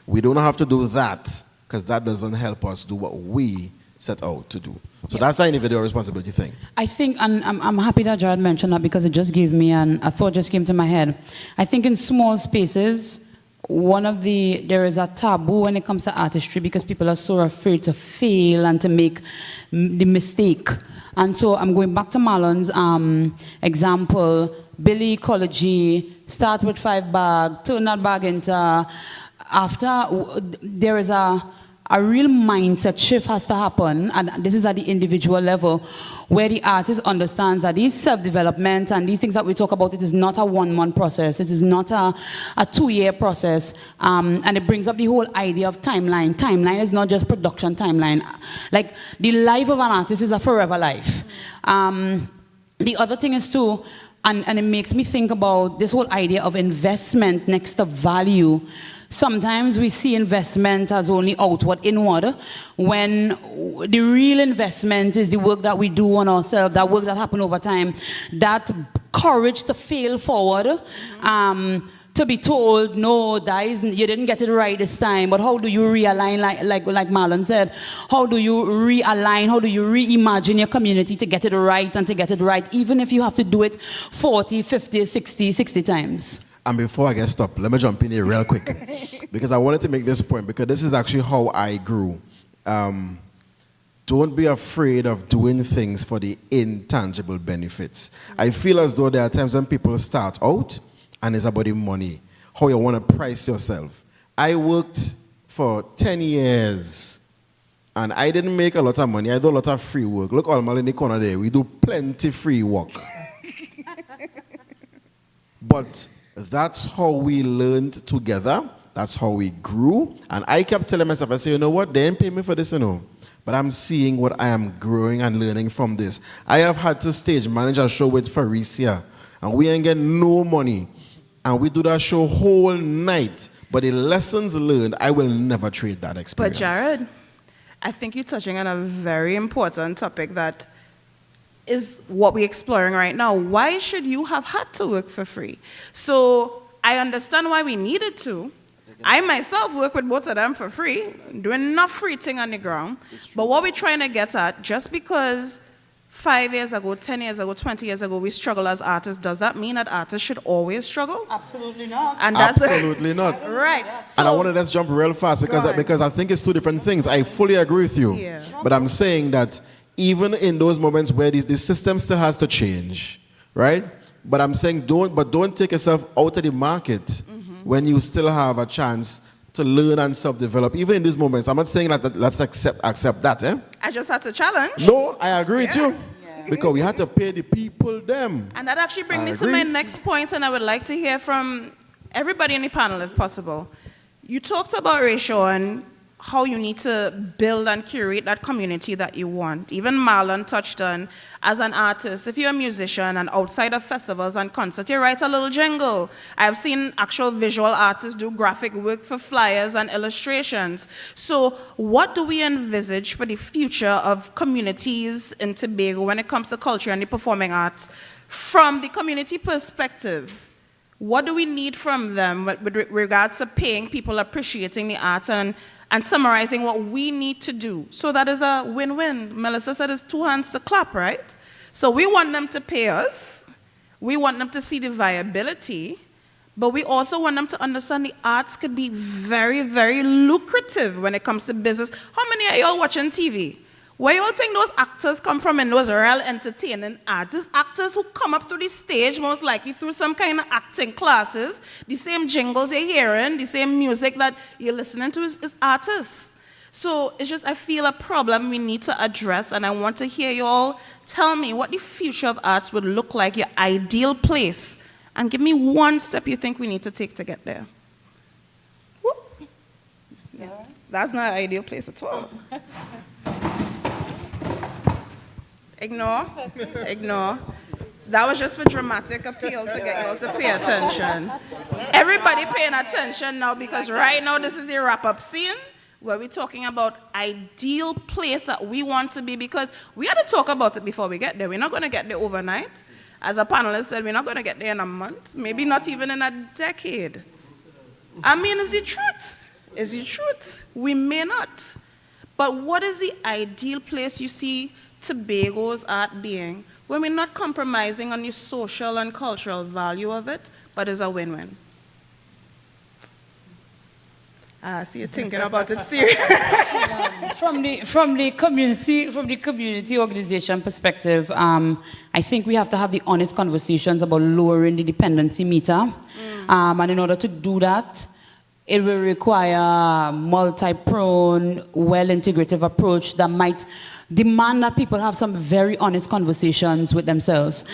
We don't have to do that because that doesn't help us do what we set out to do. So that's an individual responsibility thing. I think, and I'm happy that Jared mentioned that because it just gave me a thought just came to my head. I think in small spaces, there is a taboo when it comes to artistry because people are so afraid to fail and to make the mistake. And so I'm going back to Marlon's example. Billy Ecology, start with 5 bag, turn that bag into, there is a real mindset shift has to happen, and this is at the individual level, where the artist understands that these self-development and these things that we talk about, it is not a 1-month process, it is not a 2-year process, and it brings up the whole idea of timeline. Timeline is not just production timeline. Like, the life of an artist is a forever life. The other thing is too, and it makes me think about this whole idea of investment next to value. Sometimes we see investment as only outward, inward, when the real investment is the work that we do on ourselves, that work that happens over time, that courage to fail forward, to be told, no, you didn't get it right this time, but how do you realign, like Marlon said, how do you realign, how do you reimagine your community to get it right and to get it right, even if you have to do it 40, 50, 60 times? And before I get stopped, let me jump in here real quick. Because I wanted to make this point, because this is actually how I grew. Don't be afraid of doing things for the intangible benefits. I feel as though there are times when people start out, and it's about the money, how you want to price yourself. I worked for 10 years, and I didn't make a lot of money. I do a lot of free work. Look, all in the corner there, we do plenty free work. But that's how we learned together. That's how we grew. And I kept telling myself, I say, you know what, they ain't pay me for this, you know. But I'm seeing what I am growing and learning from this. I have had to stage manage a show with FOURCE, and we ain't getting no money. and we do that show whole night. But the lessons learned, I will never trade that But experience. Jared, I think you're touching on a very important topic that is what we're exploring right now. Why should you have had to work for free? So I understand why we needed to. I myself work with both of them for free, doing enough free thing on the ground. But what we're trying to get at, just because 5 years ago, 10 years ago, 20 years ago, we struggle as artists, does that mean that artists should always struggle? Absolutely not. And that's Absolutely not. Right. And I So- want to just jump real fast because Go ahead. I think it's two different things. I fully agree with you. Yeah. But I'm saying that even in those moments where the system still has to change, right? But I'm saying don't take yourself out of the market when you still have a chance to learn and self-develop. Even in these moments, I'm not saying that let's accept that, eh? I just had to challenge. No, I agree with you. Because we had to pay the people them. And that actually brings I me to my agree. next point, and I would like to hear from everybody in the panel if possible. You talked about ratio and how you need to build and curate that community that you want. Even Marlon touched on, as an artist, if you're a musician and outside of festivals and concerts, you write a little jingle. I've seen actual visual artists do graphic work for flyers and illustrations. So what do we envisage for the future of communities in Tobago when it comes to culture and the performing arts from the community perspective? What do we need from them with regards to paying people, appreciating the arts, and summarizing what we need to do? So that is a win-win. Melissa said it's two hands to clap, right? So we want them to pay us. We want them to see the viability. But we also want them to understand the arts could be very, very lucrative when it comes to business. How many of y'all watching TV? Where y'all think those actors come from in those real entertaining artists? Actors who come up to the stage, most likely through some kind of acting classes, the same jingles you're hearing, the same music that you're listening to is artists. So it's just, I feel a problem we need to address, and I want to hear y'all tell me what the future of arts would look like, your ideal place, and give me one step you think we need to take to get there. Whoop. Yeah. That's not an ideal place at all. Ignore. That was just for dramatic appeal to get y'all to pay attention. Everybody paying attention now, because right now this is the wrap-up scene where we're talking about ideal place that we want to be, because we had to talk about it before we get there. We're not going to get there overnight. As a panelist said, we're not going to get there in a month, maybe not even in a decade. I mean, it's the truth. It's the truth. We may not. But what is the ideal place you see Tobago's art being when we're not compromising on the social and cultural value of it, but is a win-win? I see you thinking about it seriously. From the community organization perspective, I think we have to have the honest conversations about lowering the dependency meter. And in order to do that, it will require a multi-prone, well-integrative approach that might demand that people have some very honest conversations with themselves.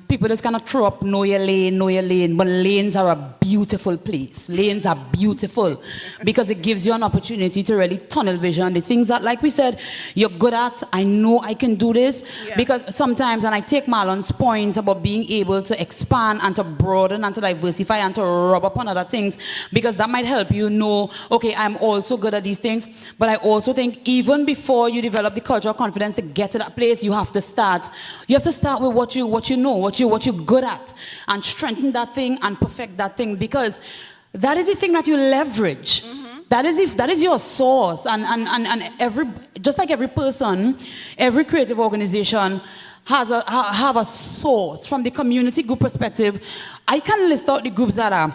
People just kind of throw up, know your lane, but lanes are a beautiful place. Lanes are beautiful because it gives you an opportunity to really tunnel vision. The things that, like we said, you're good at, I know I can do this. Yeah. Because sometimes, and I take Marlon's point about being able to expand and to broaden and to diversify and to rub upon other things, because that might help you know, okay, I'm also good at these things. But I also think even before you develop the cultural confidence to get to that place, you have to start with what you know, what you're good at, and strengthen that thing and perfect that thing, because that is the thing that you leverage. That is your source, and just like every person, every creative organization have a source. From the community group perspective, I can list out the groups that are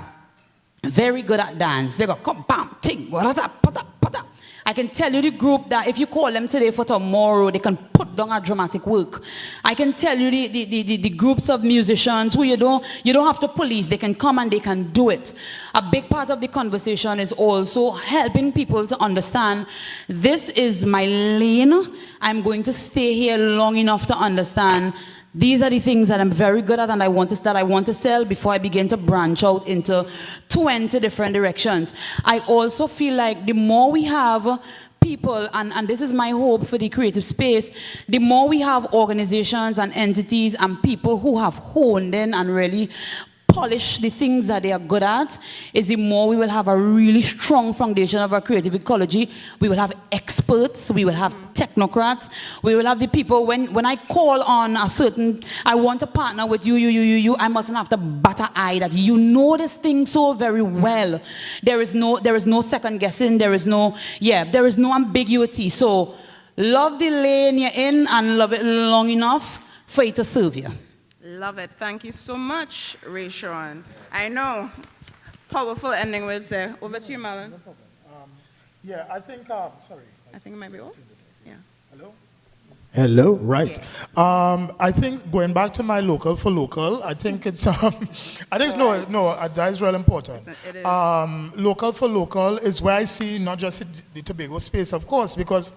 very good at dance. They go come bam ting pata pata. I can tell you the group that if you call them today for tomorrow, they can put down a dramatic work. I can tell you the groups of musicians who you don't have to police. They can come and they can do it. A big part of the conversation is also helping people to understand, this is my lane. I'm going to stay here long enough to understand these are the things that I'm very good at and I want to sell before I begin to branch out into 20 different directions. I also feel like the more we have people, and this is my hope for the creative space, the more we have organizations and entities and people who have honed in and really polish the things that they are good at, is the more we will have a really strong foundation of our creative ecology. We will have experts, we will have technocrats, we will have the people, when I call on a certain, I want to partner with you, I mustn't have to bat an eye that you know this thing so very well. There is no second guessing, there is no ambiguity. So love the lane you're in and love it long enough for it to serve you. Love it. Thank you so much, Rayshawn. I know. Powerful ending words there. Over to you, Marlon. Yeah, I think, sorry. I think it might be all. Yeah. Hello? Hello, right. I think going back to my local for local, I think it's, that is really important. It is. Local for local is where I see not just the Tobago space, of course, because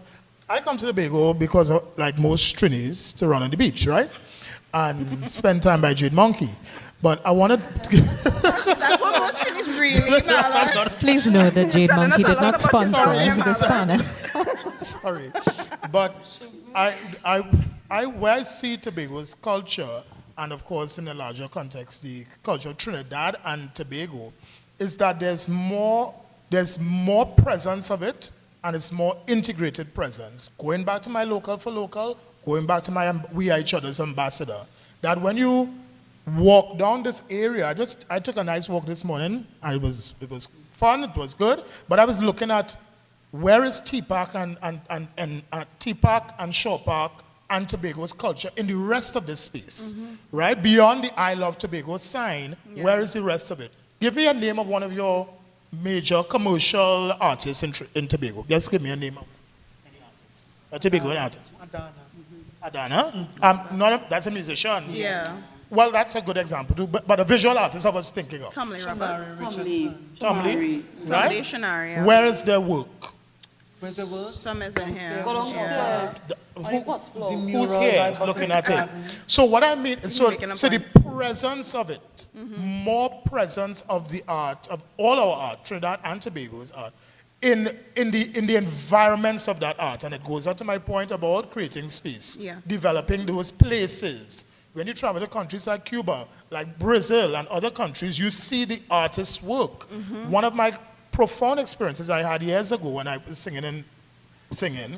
I come to Tobago because, like most Trinis, to run on the beach, right? And spend time by Jade Monkey. But I wanted That's what most Trinis really, Marlon. Please know that Jade Telling Monkey us a did lot not about your sponsor story, this panel. Sorry. But where I see Tobago's culture, and of course in a larger context, the culture of Trinidad and Tobago, is that there's more presence of it, and it's more integrated presence. Going back to my local for local, going back to my We Are Each Other's ambassador, that when you walk down this area, I took a nice walk this morning, and it was fun, it was good, but I was looking at where is TPAC and TPAC and Shore Park and Tobago's culture in the rest of this space, right? Beyond the I Love Tobago sign, where is the rest of it? Give me a name of one of your major commercial artists in Tobago. Just give me a name of any artist. A Tobago artist. Adana? That's a musician. Yeah. Well, that's a good example too, but a visual artist I was thinking of. Tom Lee Roberts. Tom Lee, right? Dictionary. Yeah. Where is their work? Where's the word? Some is in here. Who's here is looking at it? So what I mean, so the presence of it, more presence of the art, of all our art, Trinidad and Tobago's art, in the environments of that art. And it goes on to my point about creating space, developing those places. When you travel to countries like Cuba, like Brazil and other countries, you see the artist's work. One of my profound experiences I had years ago when I was singing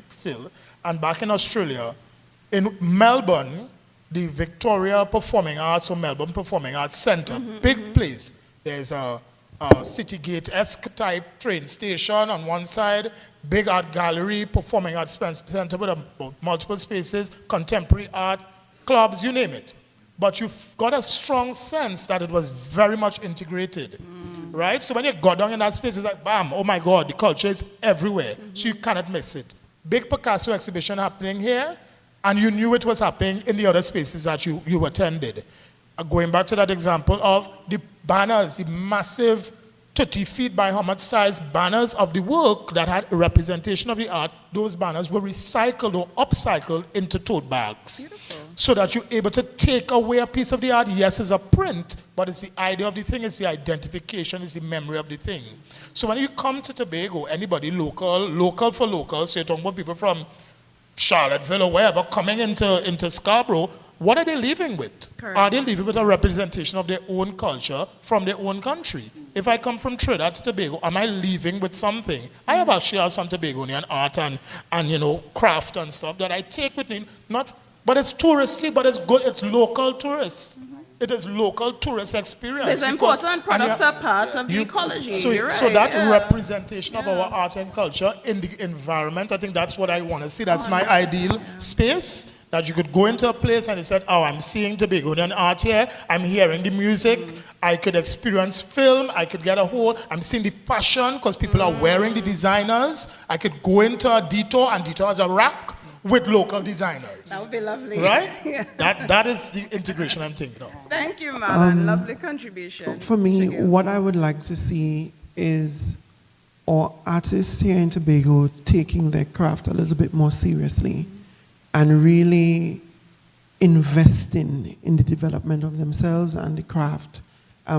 still, and back in Australia, in Melbourne, the Victoria Performing Arts or Melbourne Performing Arts Centre, big place. There's a Citygate-esque type train station on one side, big art gallery, performing arts centre with multiple spaces, contemporary art, clubs, you name it. But you've got a strong sense that it was very much integrated. Right? So when you go down in that space, it's like, bam, oh my God, the culture is everywhere. So you cannot miss it. Big Picasso exhibition happening here, and you knew it was happening in the other spaces that you attended. Going back to that example of the banners, the massive 30 feet by how much size banners of the work that had a representation of the art, those banners were recycled or upcycled into tote bags. Beautiful. So that you're able to take away a piece of the art. Yes, it's a print, but it's the idea of the thing, it's the identification, it's the memory of the thing. So when you come to Tobago, anybody local for local, so you're talking about people from Charlottesville or wherever coming into Scarborough, what are they leaving with? Correct. Are they leaving with a representation of their own culture from their own country? If I come from Trinidad to Tobago, am I leaving with something? I have actually had some Tobagonian art and craft and stuff that I take with me, but it's touristy, but it's good, it's local tourists. It is local tourist experience. It's important. Products are part of the ecology. So that representation of our art and culture in the environment, I think that's what I want to see. That's my ideal space. That you could go into a place and you said, oh, I'm seeing Tobagonian art here, I'm hearing the music, I could experience film, I could get a hold, I'm seeing the fashion because people are wearing the designers. I could go into a detour and detour has a rack with local designers. That would be lovely. Right? That is the integration I'm thinking of. Thank you, Marlon. Lovely contribution. For me, what I would like to see is our artists here in Tobago taking their craft a little bit more seriously and really investing in the development of themselves and the craft.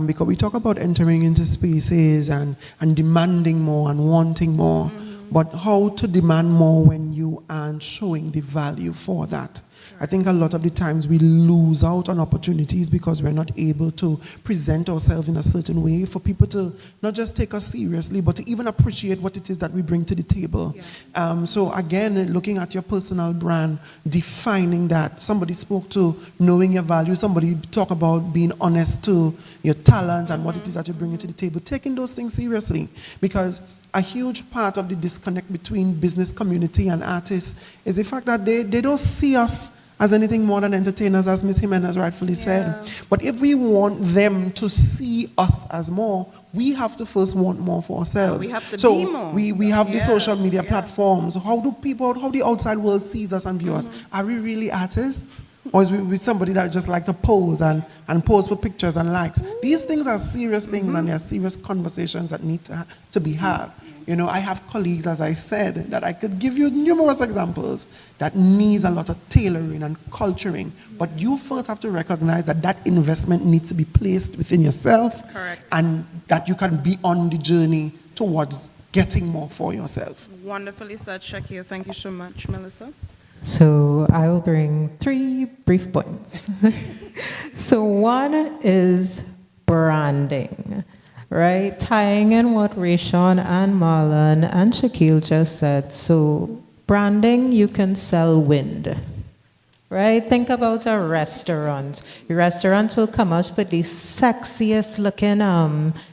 Because we talk about entering into spaces and demanding more and wanting more, but how to demand more when you aren't showing the value for that? I think a lot of the times we lose out on opportunities because we're not able to present ourselves in a certain way for people to not just take us seriously, but to even appreciate what it is that we bring to the table. Yeah. So again, looking at your personal brand, defining that. Somebody spoke to knowing your value. Somebody talked about being honest to your talent and what it is that you're bringing to the table. Taking those things seriously, because a huge part of the disconnect between business community and artists is the fact that they don't see us as anything more than entertainers, as Ms. Jimenez rightfully said. But if we want them to see us as more, we have to first want more for ourselves. We have to so be more. we have the Yeah. social media Yeah. platforms. How the outside world sees us and view us? Are we really artists? Or is we somebody that just like to pose and pose for pictures and likes? These things are serious things, and they are serious conversations that need to be had. You know, I have colleagues, as I said, that I could give you numerous examples that needs a lot of tailoring and culturing. But you first have to recognize that that investment needs to be placed within yourself. Correct. And that you can be on the journey towards getting more for yourself. Wonderfully said, Shakir. Thank you so much, Melissa. So I will bring 3 brief points. So one is branding, right? Tying in what Rayshon and Marlon and Shaquille just said. So branding, you can sell wind, right? Think about a restaurant. Your restaurant will come out with the sexiest looking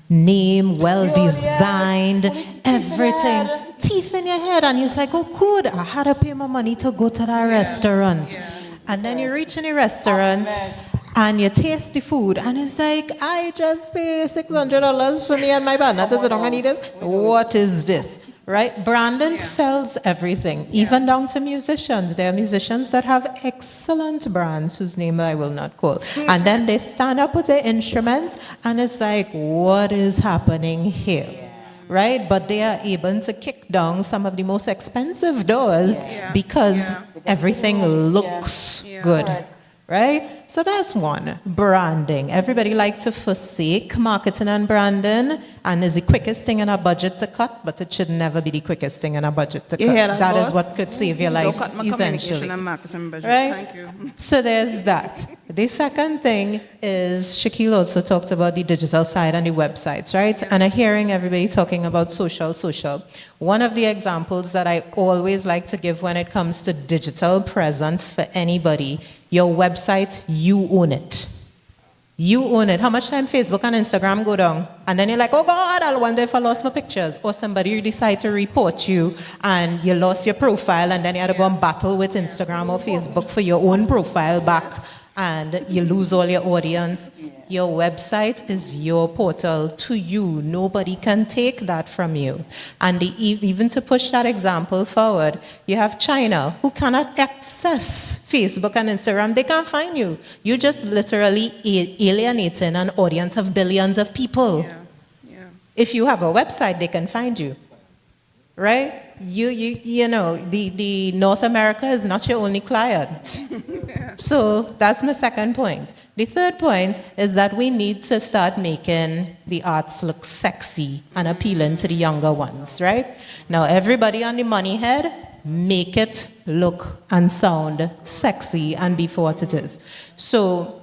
name, well designed, everything. Teeth in your head, and you're like, oh, good, I had to pay my money to go to that restaurant. Yeah. And then you reach in the restaurant and you taste the food, and it's like, I just pay $600 for me and my partner. I need this. What is this? Right? Brandon sells everything, even down to musicians. There are musicians that have excellent brands whose name I will not call. And then they stand up with their instrument, and it's like, what is happening here? Right? But they are able to kick down some of the most expensive doors because everything looks good. Right? So that's one, branding. Everybody likes to forsake marketing and branding, and is the quickest thing in a budget to cut, but it should never be the quickest thing in a budget to You hear cut. that, That is boss? what could save your life, Don't cut my communication essentially. and marketing budget. Right? Thank you. So there's that. The second thing is Shaquille also talked about the digital side and the websites, right? And I'm hearing everybody talking about social. One of the examples that I always like to give when it comes to digital presence for anybody, your website, you own it. You own it. How much time Facebook and Instagram go down? And then you're like, oh God, I wonder if I lost my pictures. Or somebody decide to report you and you lost your profile, and then you had to go and battle with Instagram or Facebook for your own profile back, and you lose all your audience. Your website is your portal to you. Nobody can take that from you. And even to push that example forward, you have China, who cannot access Facebook and Instagram. They can't find you. You're just literally alienating an audience of billions of people. Yeah. If you have a website, they can find you. Right? You know, the North America is not your only client. So that's my second point. The third point is that we need to start making the arts look sexy and appealing to the younger ones, right? Now, everybody on the money head, make it look and sound sexy and be for what it is. So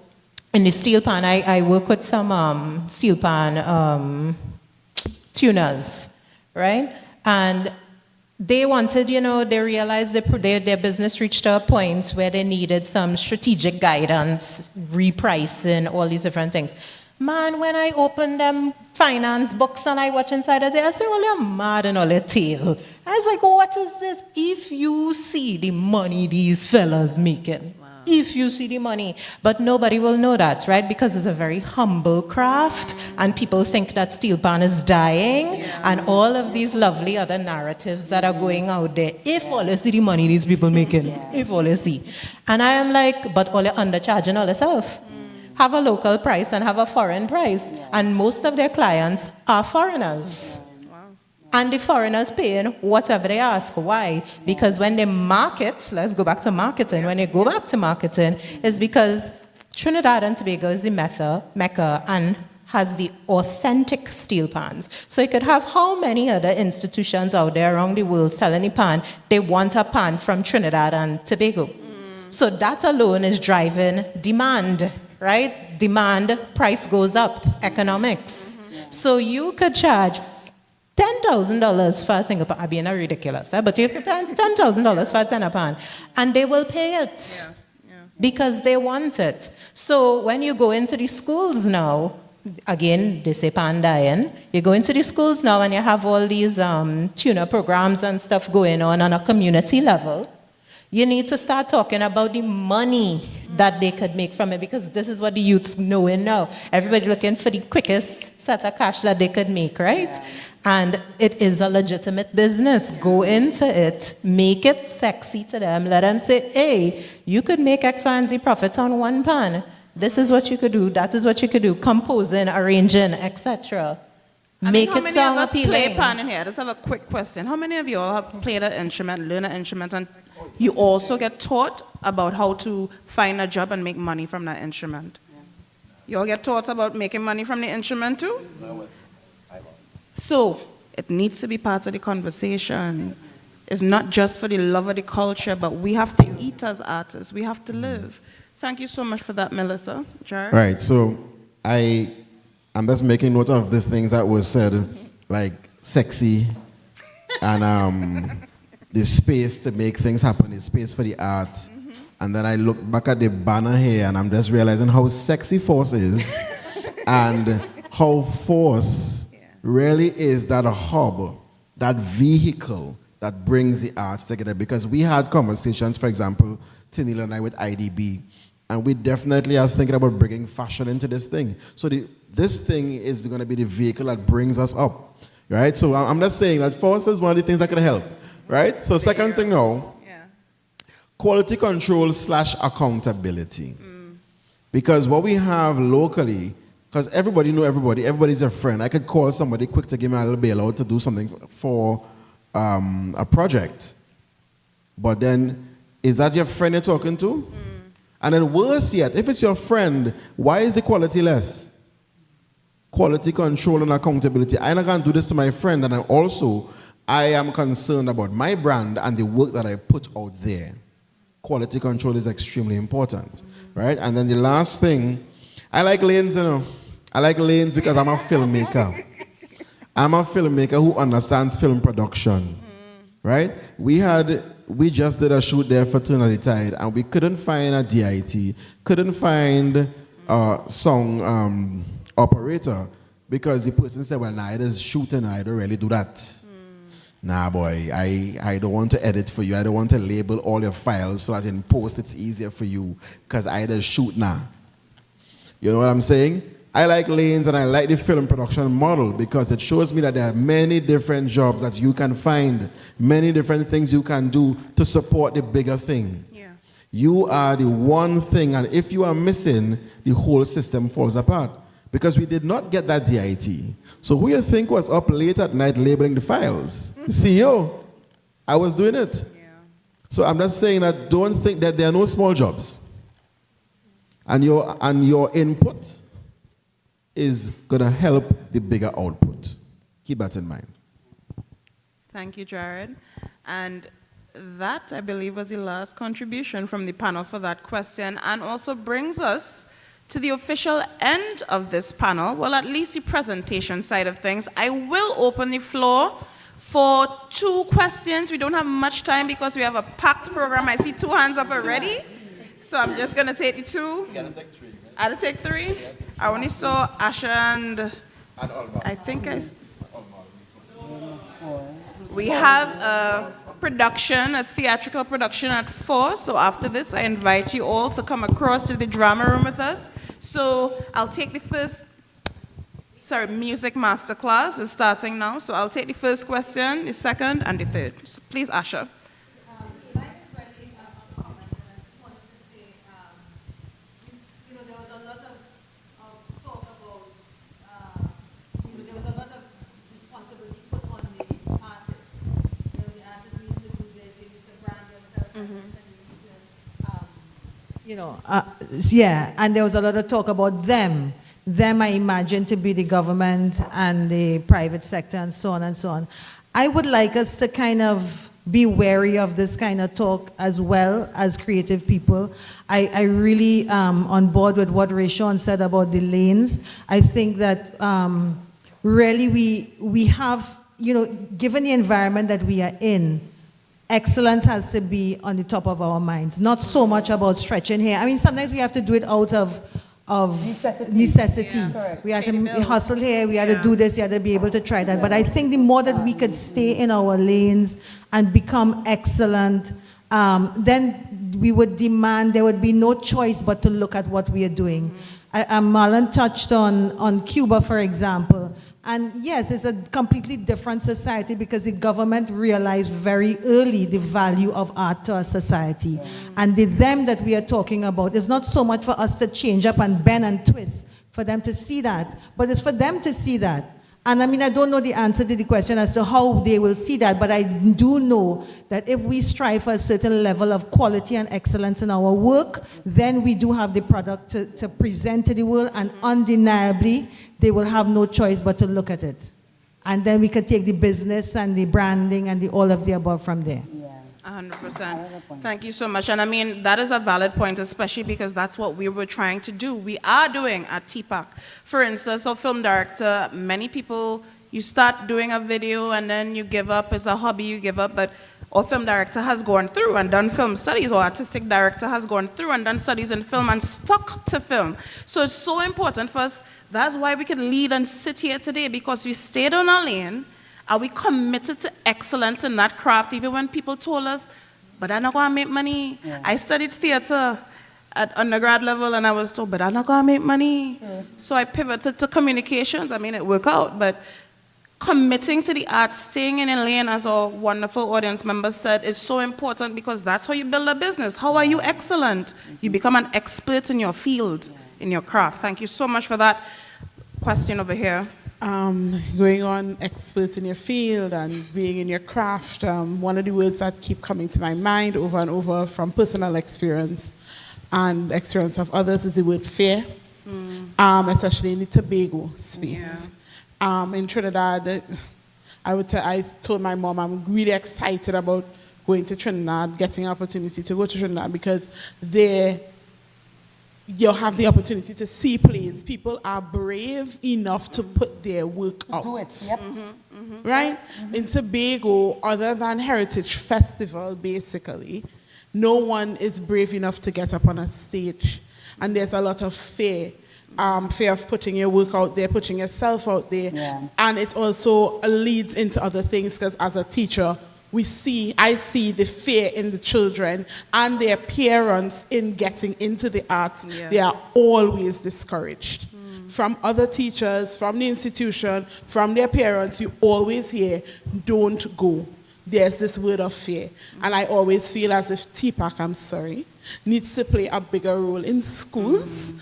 in the steel pan, I work with some steel pan tuners, right? And they wanted, they realized their business reached a point where they needed some strategic guidance, repricing, all these different things. Man, when I open them finance books and I watch inside of it, I say, well, you're mad and all your tail. I was like, what is this? If you see the money these fellas making, if you see the money. But nobody will know that, right? Because it's a very humble craft, and people think that steel pan is dying, and all of these lovely other narratives that are going out there. If all you see the money these people making, if all you see. And I am like, but all you're undercharging all yourself. Have a local price and have a foreign price. And most of their clients are foreigners. And the foreigners paying whatever they ask. Why? Because when they market, let's go back to marketing. When they go back to marketing, it's because Trinidad and Tobago is the Mecca and has the authentic steel pans. So you could have how many other institutions out there around the world selling a pan. They want a pan from Trinidad and Tobago. So that alone is driving demand, right? Demand, price goes up, economics. So you could charge $10,000 for a single pan. I'm being ridiculous, but you could pay $10,000 for a tenner pan, and they will pay it because they want it. So when you go into the schools now, again, they say pan dying. You go into the schools now and you have all these tuner programs and stuff going on a community level. You need to start talking about the money that they could make from it, because this is what the youth's knowing now. Everybody looking for the quickest set of cash that they could make, right? Yeah. And it is a legitimate business. Go into it, make it sexy to them. Let them say, hey, you could make X, Y, and Z profits on one pan. This is what you could do. That is what you could do. Composing, arranging, etc. Make it sound appealing. Play pan in here? I just have a quick question. How many of you all have played an instrument, learned an instrument, and you also get taught about how to find a job and make money from that instrument? You all get taught about making money from the instrument too? So it needs to be part of the conversation. It's not just for the love of the culture, but we have to eat as artists. We have to live. Thank you so much for that, Melissa. Jared? Right, so I'm just making note of the things that was said, like sexy, and the space to make things happen, the space for the art. And then I look back at the banner here, and I'm just realizing how sexy FOURCE is, and how FOURCE really is that hub, that vehicle that brings the arts together. Because we had conversations, for example, Tenille and I with IDB, and we definitely are thinking about bringing fashion into this thing. So this thing is going to be the vehicle that brings us up, right? So I'm just saying that FOURCE is one of the things that can help, right? So second thing now, quality control / accountability. Because what we have locally, because everybody know everybody, everybody's a friend. I could call somebody quick to give me a little bailout to do something for a project. But then, is that your friend you're talking to? And then worse yet, if it's your friend, why is the quality less? Quality control and accountability. I'm not going to do this to my friend, and I am concerned about my brand and the work that I put out there. Quality control is extremely important, right? And then the last thing, I like lanes, you know. I like lanes because I'm a filmmaker. I'm a filmmaker who understands film production, right? We just did a shoot there for Turn of the Tide, and we couldn't find a DIT, couldn't find a song operator, because the person said, well, nah, it is shooting, I don't really do that. Nah, boy, I don't want to edit for you. I don't want to label all your files so that in post it's easier for you, because I just shoot now. You know what I'm saying? I like lanes and I like the film production model, because it shows me that there are many different jobs that you can find, many different things you can do to support the bigger thing. Yeah. You are the one thing, and if you are missing, the whole system falls apart. Because we did not get that DIT. So who you think was up late at night labeling the files? The CEO. I was doing it. Yeah. So I'm just saying that don't think that there are no small jobs. And your input is going to help the bigger output. Keep that in mind. Thank you, Jared. And that, I believe, was the last contribution from the panel for that question, and also brings us to the official end of this panel, well, at least the presentation side of things. I will open the floor for 2 questions. We don't have much time because we have a packed program. I see 2 hands up already. So I'm just going to take the 2. You got to take 3. Right? I got to take 3? Yeah. I only saw Asha and I think we have a theatrical production at 4. So after this, I invite you all to come across to the drama room with us. So I'll take the first, music masterclass is starting now. So I'll take the first question, the second, and the third. So please, Asha. And there was a lot of talk about them. Them, I imagine, to be the government and the private sector and so on and so on. I would like us to kind of be wary of this kind of talk as well as creative people. I really on board with what Rayshon said about the lanes. I think that really we have, given the environment that we are in, excellence has to be on the top of our minds. Not so much about stretching here. I mean, sometimes we have to do it out of necessity. Yeah. We have Pay the to bills. hustle here, we have to Yeah. do this, we have to be able to try that. But I think the more that we could stay in our lanes and become excellent, then we would demand, there would be no choice but to look at what we are doing. Marlon touched on Cuba, for example. And yes, it's a completely different society because the government realized very early the value of art to our society. And the them that we are talking about is not so much for us to change up and bend and twist for them to see that, but it's for them to see that. And I mean, I don't know the answer to the question as to how they will see that, but I do know that if we strive for a certain level of quality and excellence in our work, then we do have the product to present to the world, and undeniably, they will have no choice but to look at it. And then we could take the business and the branding and all of the above from there. 100%. Thank you so much. And I mean, that is a valid point, especially because that's what we were trying to do. We are doing at TPAC. For instance, a film director, many people, you start doing a video and then you give up. It's a hobby, you give up. But our film director has gone through and done film studies, or artistic director has gone through and done studies in film and stuck to film. So it's so important for us. That's why we can lead and sit here today, because we stayed on our lane. Are we committed to excellence in that craft, even when people told us, but I'm not going to make money? Yeah. I studied theater at undergrad level, and I was told, but I'm not going to make money. So I pivoted to communications. I mean, it worked out, but committing to the arts, staying in a lane, as our wonderful audience members said, is so important, because that's how you build a business. How are you excellent? You become an expert in your field, in your craft. Thank you so much for that. Question over here. Going on expert in your field and being in your craft, one of the words that keep coming to my mind over and over from personal experience and experience of others is the word fear, especially in the Tobago space. In Trinidad, I told my mom I'm really excited about going to Trinidad, getting an opportunity to go to Trinidad, because there you have the opportunity to see plays. People are brave enough to put their work out. Do it. Yep. Right? In Tobago, other than Heritage Festival, basically, no one is brave enough to get up on a stage. And there's a lot of fear. Fear of putting your work out there, putting yourself out there. Yeah. And it also leads into other things, because as a teacher, I see the fear in the children and their parents in getting into the arts. Yeah. They are always discouraged. From other teachers, from the institution, from their parents, you always hear, don't go. There's this word of fear. And I always feel as if TPAC, needs to play a bigger role in schools.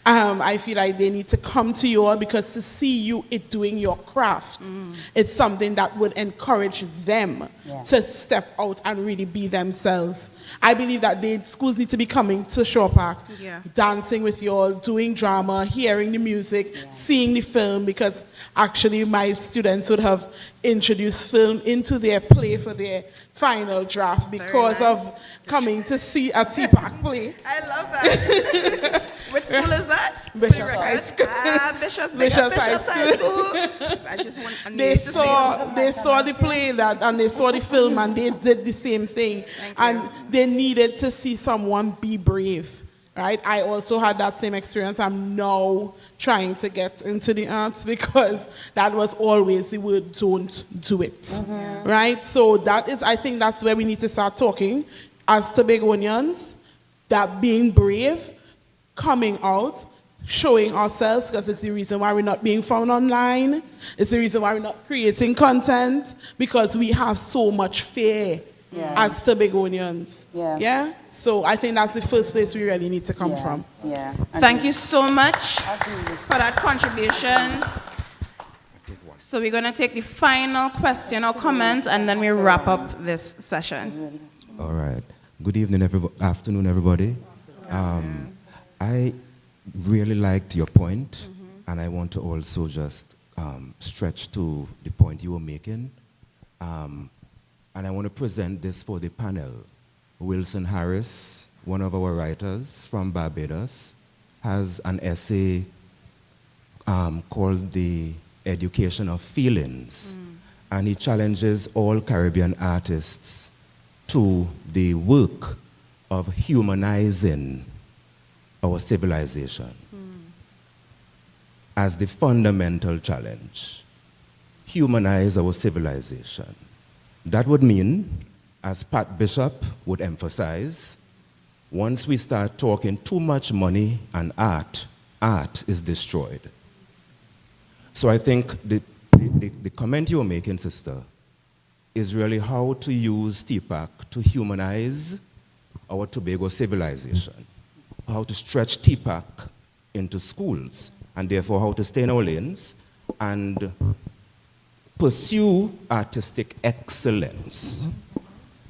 I feel like they need to come to you all, because to see you doing your craft, it's something that would encourage them to step out and really be themselves. I believe that schools need to be coming to Shore Park, dancing with you all, doing drama, hearing the music, seeing the film, because actually my students would have introduced film into their play for their final draft because of coming to see a TPAC play. I love that. Which school is that? Bishop's High School. Bishop's High High School. I just want They saw the play and they saw the film, and they did the same thing. And they needed to see someone be brave. Right? I also had that same experience. I'm now trying to get into the arts, because that was always the word, don't do it. Right? So I think that's where we need to start talking as Tobagonians, that being brave, coming out, showing ourselves, because it's the reason why we're not being found online. It's the reason why we're not creating content, because we have so much fear as Tobagonians. Yeah? So I think that's the first place we really need to come from. Yeah. Thank you so much for that contribution. So we're going to take the final question or comment, and then we wrap up this session. All right. Good evening, afternoon, everybody. I really liked your point, and I want to also just stretch to the point you were making. and I want to present this for the panel. Wilson Harris, one of our writers from Barbados, has an essay called The Education of Feelings, and he challenges all Caribbean artists to the work of humanizing our civilization as the fundamental challenge. Humanize our civilization. That would mean, as Pat Bishop would emphasize, once we start talking too much money and art, art is destroyed. So I think the comment you were making, sister, is really how to use TPAC to humanize our Tobago civilization, how to stretch TPAC into schools, and therefore how to stay in our lanes and pursue artistic excellence,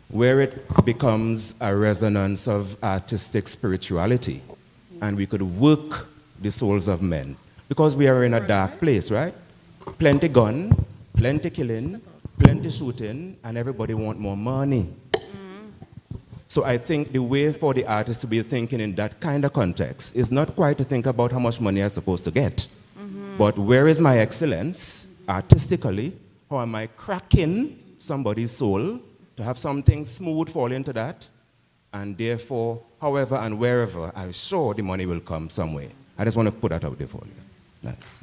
where it becomes a resonance of artistic spirituality, and we could work the souls of men. Because we are in a dark place, right? Plenty gun, plenty killing, plenty shooting, and everybody want more money. So I think the way for the artist to be thinking in that kind of context is not quite to think about how much money I'm supposed to get, but where is my excellence artistically? How am I cracking somebody's soul to have something smooth fall into that? And therefore, however and wherever, I'm sure the money will come some way. I just want to put that out there for you. Thanks.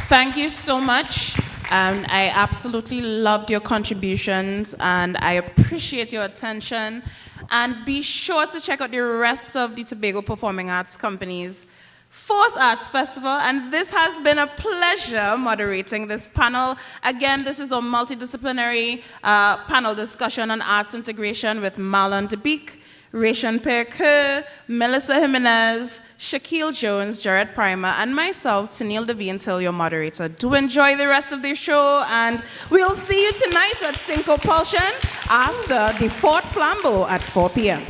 Thank you so much. I absolutely loved your contributions, and I appreciate your attention. And be sure to check out the rest of the Tobago Performing Arts Company's FOURCE Arts Festival, and this has been a pleasure moderating this panel. Again, this is a multidisciplinary panel discussion on arts integration with Marlon DeBeek, Rachel Perker, Melissa Jimenez, Shaquille Jones, Jared Primer, and myself, Tennille Devines Hill, your moderator. Do enjoy the rest of the show, and we'll see you tonight at Synco Pulsion after the 4th Flambeau at 4 p.m.